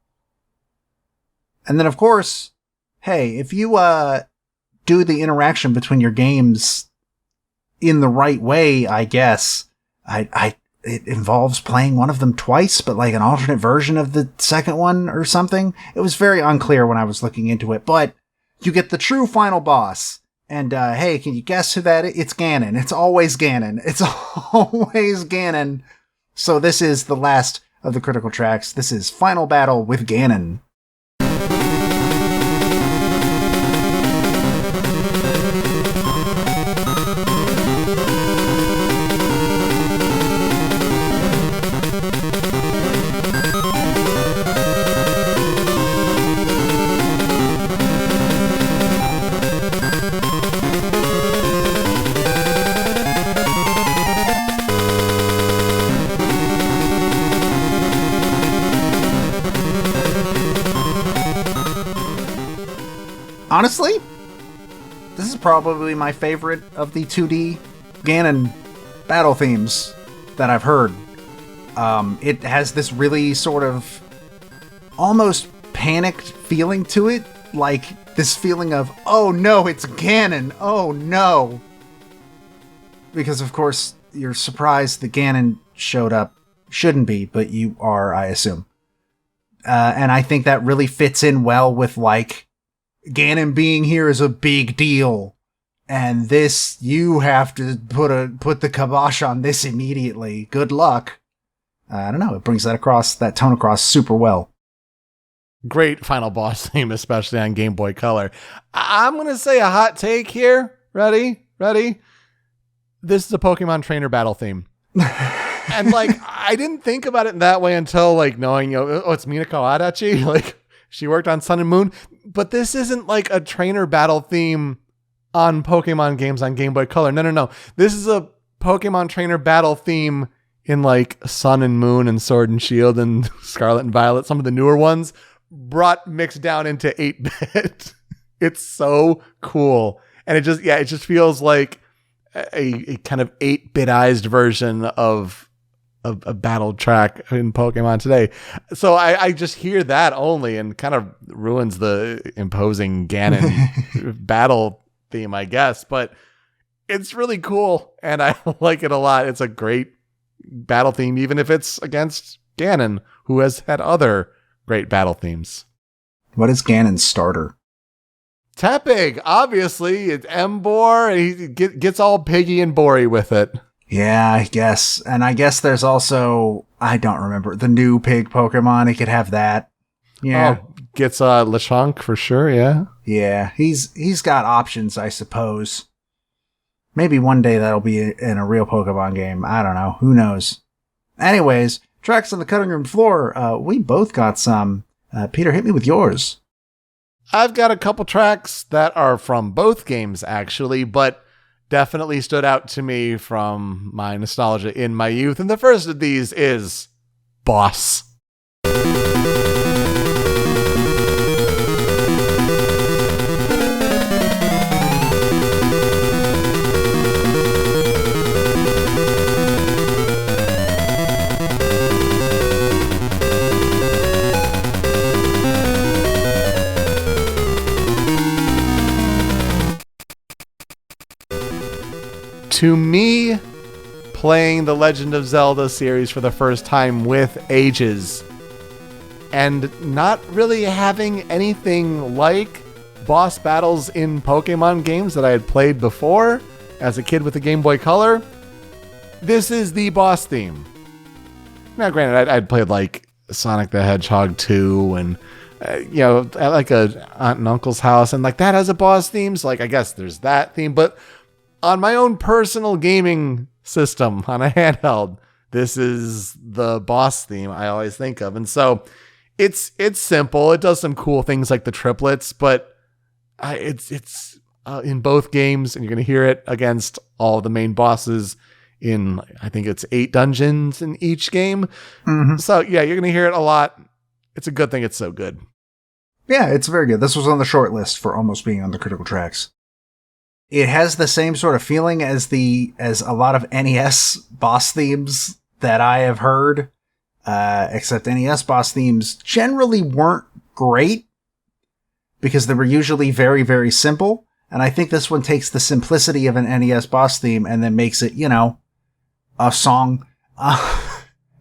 Speaker 1: And then, of course, hey, if you do the interaction between your games in the right way, I guess, it involves playing one of them twice, but like an alternate version of the second one or something. It was very unclear when I was looking into it, but you get the true final boss. And, hey, can you guess who that is? It's Ganon. It's always Ganon. It's always Ganon. So this is the last of the critical tracks. This is Final Battle with Ganon. Honestly, this is probably my favorite of the 2D Ganon battle themes that I've heard. It has this really sort of almost panicked feeling to it, like this feeling of, oh no, it's Ganon, oh no. Because of course, you're surprised that Ganon showed up. Shouldn't be, but you are, I assume. And I think that really fits in well with, like, Ganon being here is a big deal, and this, you have to put the kibosh on this immediately. Good luck. I don't know, it brings that tone across super well.
Speaker 2: Great final boss theme, especially on Game Boy Color. I'm going to say a hot take here. Ready? This is a Pokemon trainer battle theme. And like, I didn't think about it in that way until like knowing, it's Minako Adachi. Like, she worked on Sun and Moon, but this isn't like a trainer battle theme on Pokemon games on Game Boy Color. No. This is a Pokemon trainer battle theme in like Sun and Moon and Sword and Shield and Scarlet and Violet, some of the newer ones, mixed down into 8-bit. It's so cool. And it just feels like a kind of 8-bitized version of a battle track in Pokemon today. So I just hear that only and kind of ruins the imposing Ganon battle theme, I guess. But it's really cool and I like it a lot. It's a great battle theme, even if it's against Ganon, who has had other great battle themes.
Speaker 1: What is Ganon's starter?
Speaker 2: Tepig, obviously. It's Emboar, and he gets all piggy and bory with it.
Speaker 1: Yeah, I guess. And I guess there's also, I don't remember, the new pig Pokemon. He could have that. Yeah.
Speaker 2: Oh, gets Lechonk for sure, yeah.
Speaker 1: Yeah, he's got options, I suppose. Maybe one day that'll be in a real Pokemon game. I don't know. Who knows? Anyways, tracks on the cutting room floor. We both got some. Peter, hit me with yours.
Speaker 2: I've got a couple tracks that are from both games, actually, but definitely stood out to me from my nostalgia in my youth. And the first of these is Boss. To me, playing the Legend of Zelda series for the first time with ages and not really having anything like boss battles in Pokemon games that I had played before as a kid with a Game Boy Color, this is the boss theme. Now, granted, I'd played like Sonic the Hedgehog 2 and, at like a aunt and uncle's house, and like that has a boss theme, so like I guess there's that theme, but on my own personal gaming system on a handheld, this is the boss theme I always think of. And so it's simple. It does some cool things like the triplets, but it's in both games, and you're going to hear it against all the main bosses in, I think it's 8 dungeons in each game. Mm-hmm. So yeah, you're going to hear it a lot. It's a good thing it's so good.
Speaker 1: Yeah, it's very good. This was on the short list for almost being on the critical tracks. It has the same sort of feeling as a lot of NES boss themes that I have heard, except NES boss themes generally weren't great because they were usually very, very simple. And I think this one takes the simplicity of an NES boss theme and then makes it, a song.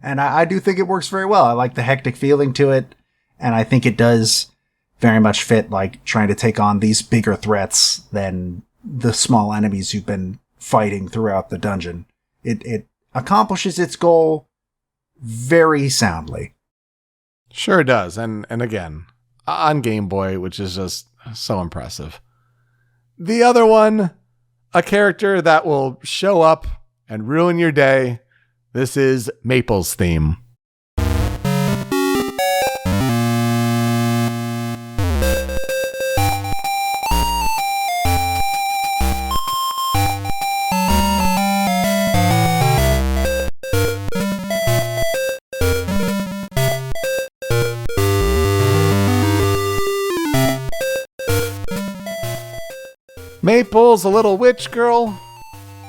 Speaker 1: And I do think it works very well. I like the hectic feeling to it. And I think it does very much fit like trying to take on these bigger threats than the small enemies you've been fighting throughout the dungeon. It accomplishes its goal very soundly.
Speaker 2: Sure does. And again, on Game Boy, which is just so impressive. The other one, a character that will show up and ruin your day. This is Maple's theme. Maple's a little witch girl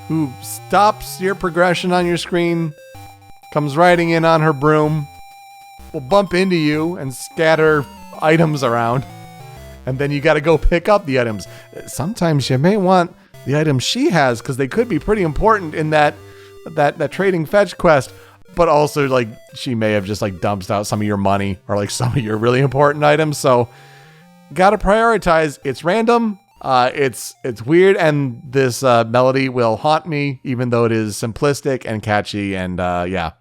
Speaker 2: who stops your progression on your screen, comes riding in on her broom, will bump into you and scatter items around, and then you got to go pick up the items. Sometimes you may want the items she has because they could be pretty important in that trading fetch quest, but also like she may have just like dumped out some of your money or like some of your really important items. So got to prioritize. It's random. It's weird, and this melody will haunt me, even though it is simplistic and catchy. And yeah,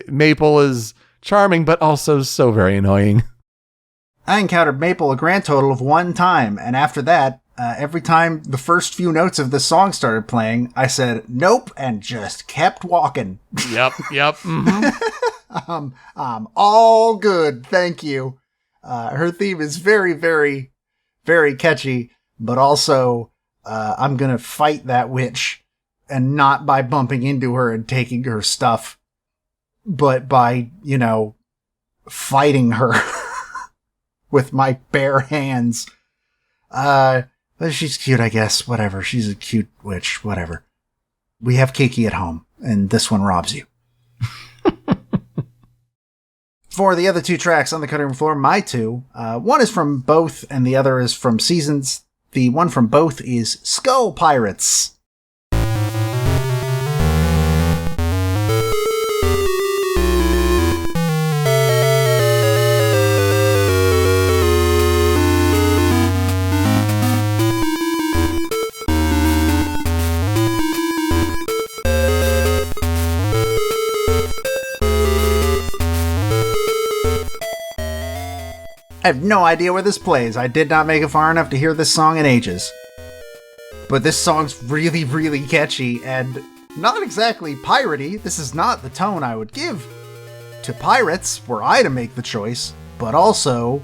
Speaker 2: Maple is charming, but also so very annoying.
Speaker 1: I encountered Maple a grand total of 1 time, and after that, every time the first few notes of the song started playing, I said nope and just kept walking.
Speaker 2: Yep. Mm-hmm.
Speaker 1: All good, thank you. Her theme is very, very, very catchy. But also, I'm going to fight that witch, and not by bumping into her and taking her stuff. but by, fighting her with my bare hands. But she's cute, I guess. Whatever. She's a cute witch. Whatever. We have Kiki at home, and this one robs you. For the other two tracks on the cutting room floor, my two, one is from both, and the other is from Seasons. The one from both is Skull Pirates. I have no idea where this plays. I did not make it far enough to hear this song in ages. But this song's really, really catchy and not exactly piratey. This is not the tone I would give to Pirates were I to make the choice. But also,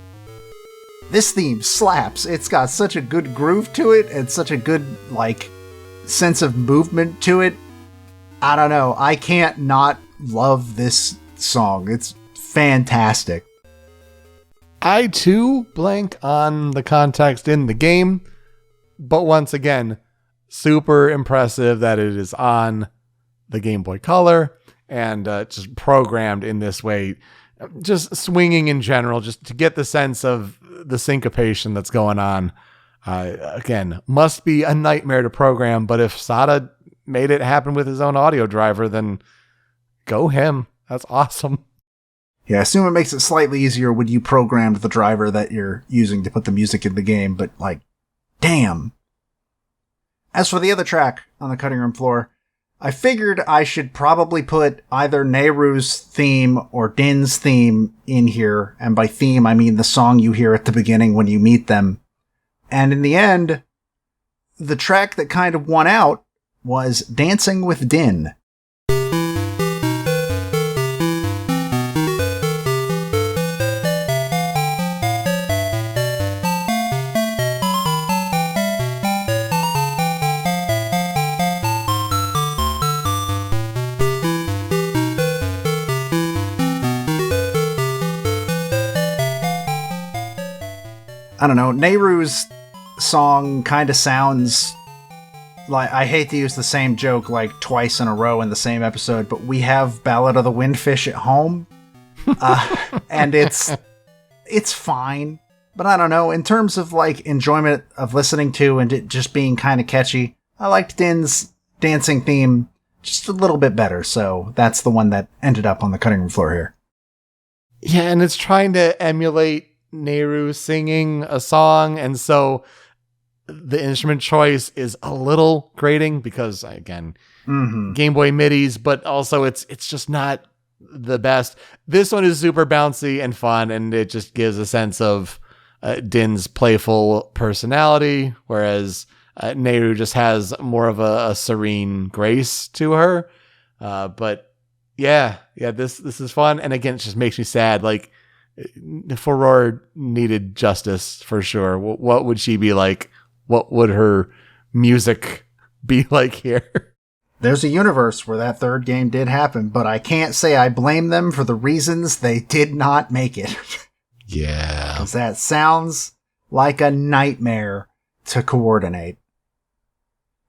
Speaker 1: this theme slaps. It's got such a good groove to it and such a good, sense of movement to it. I don't know. I can't not love this song. It's fantastic.
Speaker 2: I too blank on the context in the game, but once again, super impressive that it is on the Game Boy Color and just programmed in this way. Just swinging in general, just to get the sense of the syncopation that's going on. Again, must be a nightmare to program, but if Sada made it happen with his own audio driver, then go him. That's awesome.
Speaker 1: Yeah, I assume it makes it slightly easier when you programmed the driver that you're using to put the music in the game, but damn. As for the other track on the cutting room floor, I figured I should probably put either Nehru's theme or Din's theme in here, and by theme I mean the song you hear at the beginning when you meet them. And in the end, the track that kind of won out was Dancing with Din. I don't know, Nehru's song kind of sounds like, I hate to use the same joke twice in a row in the same episode, but we have Ballad of the Windfish at home, and it's fine, but I don't know, in terms of enjoyment of listening to and it just being kind of catchy, I liked Din's dancing theme just a little bit better, so that's the one that ended up on the cutting room floor here.
Speaker 2: Yeah, and it's trying to emulate Nehru singing a song, and so the instrument choice is a little grating because, again, Game Boy MIDIs, but also it's just not the best. This one is super bouncy and fun, and it just gives a sense of Din's playful personality, whereas Nehru just has more of a serene grace to her. But yeah, this is fun, and again, it just makes me sad. Furore needed justice for sure. What would she be like? What would her music be like here?
Speaker 1: There's a universe where that third game did happen, but I can't say I blame them for the reasons they did not make it.
Speaker 2: Yeah.
Speaker 1: Because that sounds like a nightmare to coordinate.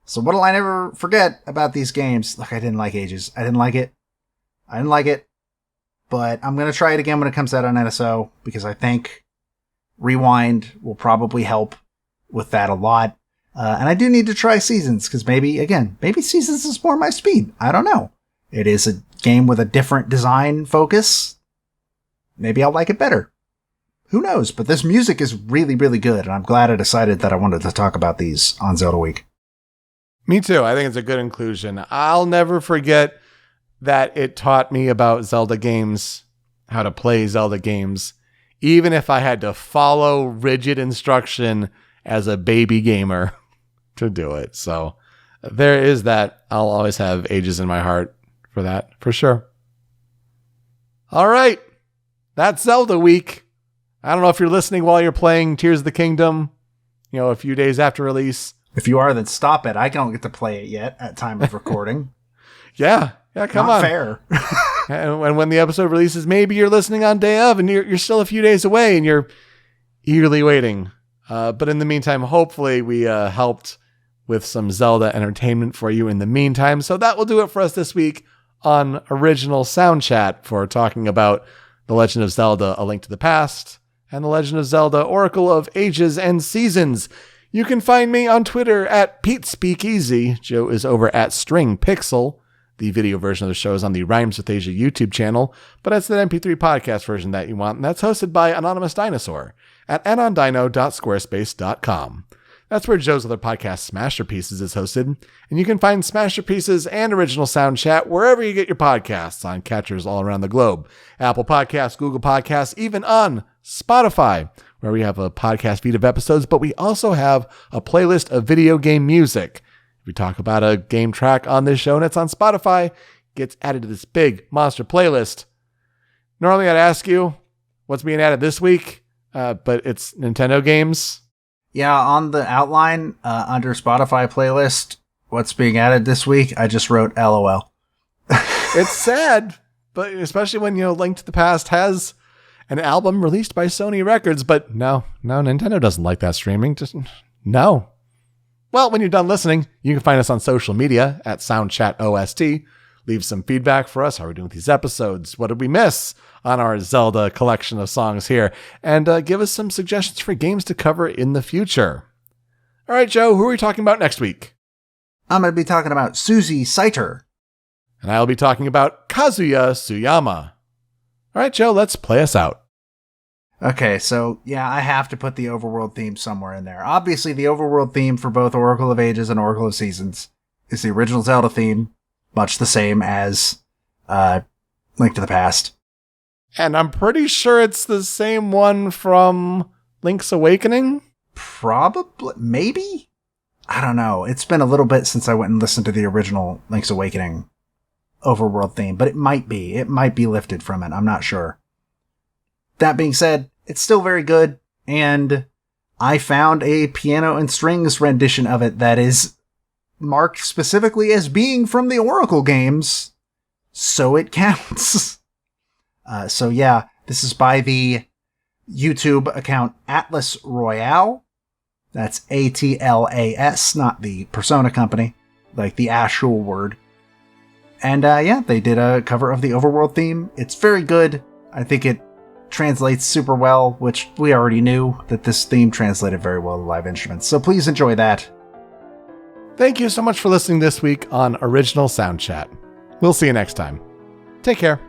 Speaker 1: So what'll I never forget about these games? I didn't like Ages. I didn't like it. But I'm going to try it again when it comes out on NSO, because I think Rewind will probably help with that a lot. And I do need to try Seasons, because maybe Seasons is more my speed. I don't know. It is a game with a different design focus. Maybe I'll like it better. Who knows? But this music is really, really good, and I'm glad I decided that I wanted to talk about these on Zelda Week.
Speaker 2: Me too. I think it's a good inclusion. I'll never forget that it taught me about Zelda games, how to play Zelda games, even if I had to follow rigid instruction as a baby gamer to do it. So there is that. I'll always have Ages in my heart for that, for sure. All right. That's Zelda Week. I don't know if you're listening while you're playing Tears of the Kingdom, a few days after release.
Speaker 1: If you are, then stop it. I don't get to play it yet at time of recording.
Speaker 2: Yeah, come
Speaker 1: Not
Speaker 2: on.
Speaker 1: Fair.
Speaker 2: And when the episode releases, maybe you're listening on day of and you're still a few days away and you're eagerly waiting. But in the meantime, hopefully we helped with some Zelda entertainment for you in the meantime. So that will do it for us this week on Original Soundchat for talking about The Legend of Zelda: A Link to the Past and The Legend of Zelda: Oracle of Ages and Seasons. You can find me on Twitter at PeteSpeakEasy. Joe is over at StringPixel. The video version of the show is on the Rhymes with Asia YouTube channel, but it's the MP3 podcast version that you want, and that's hosted by Anonymous Dinosaur at anondino.squarespace.com. That's where Joe's other podcast, Smasherpieces, is hosted, and you can find Smasherpieces and Original Sound Chat wherever you get your podcasts on catchers all around the globe. Apple Podcasts, Google Podcasts, even on Spotify, where we have a podcast feed of episodes, but we also have a playlist of video game music. If we talk about a game track on this show and it's on Spotify, it gets added to this big monster playlist. Normally I'd ask you what's being added this week, but it's Nintendo games.
Speaker 1: Yeah, on the outline, under Spotify playlist, what's being added this week, I just wrote LOL.
Speaker 2: It's sad, but especially when, Link to the Past has an album released by Sony Records, but no, Nintendo doesn't like that streaming. Just no. Well, when you're done listening, you can find us on social media at Soundchat OST. Leave some feedback for us. How are we doing with these episodes? What did we miss on our Zelda collection of songs here? And give us some suggestions for games to cover in the future. All right, Joe, who are we talking about next week?
Speaker 1: I'm going to be talking about Susie Saiter.
Speaker 2: And I'll be talking about Kazuya Suyama. All right, Joe, let's play us out.
Speaker 1: Okay, so yeah, I have to put the overworld theme somewhere in there. Obviously, the overworld theme for both Oracle of Ages and Oracle of Seasons is the original Zelda theme, much the same as Link to the Past.
Speaker 2: And I'm pretty sure it's the same one from Link's Awakening?
Speaker 1: Probably. Maybe? I don't know. It's been a little bit since I went and listened to the original Link's Awakening overworld theme, but it might be. It might be lifted from it. I'm not sure. That being said, it's still very good, and I found a piano and strings rendition of it that is marked specifically as being from the Oracle games, so it counts. So yeah, this is by the YouTube account Atlas Royale. That's ATLAS, not the Persona company, like the actual word. And yeah, they did a cover of the overworld theme. It's very good. I think it translates super well, which we already knew that this theme translated very well to live instruments. So please enjoy that.
Speaker 2: Thank you so much for listening this week on Original Sound Chat. We'll see you next time. Take care.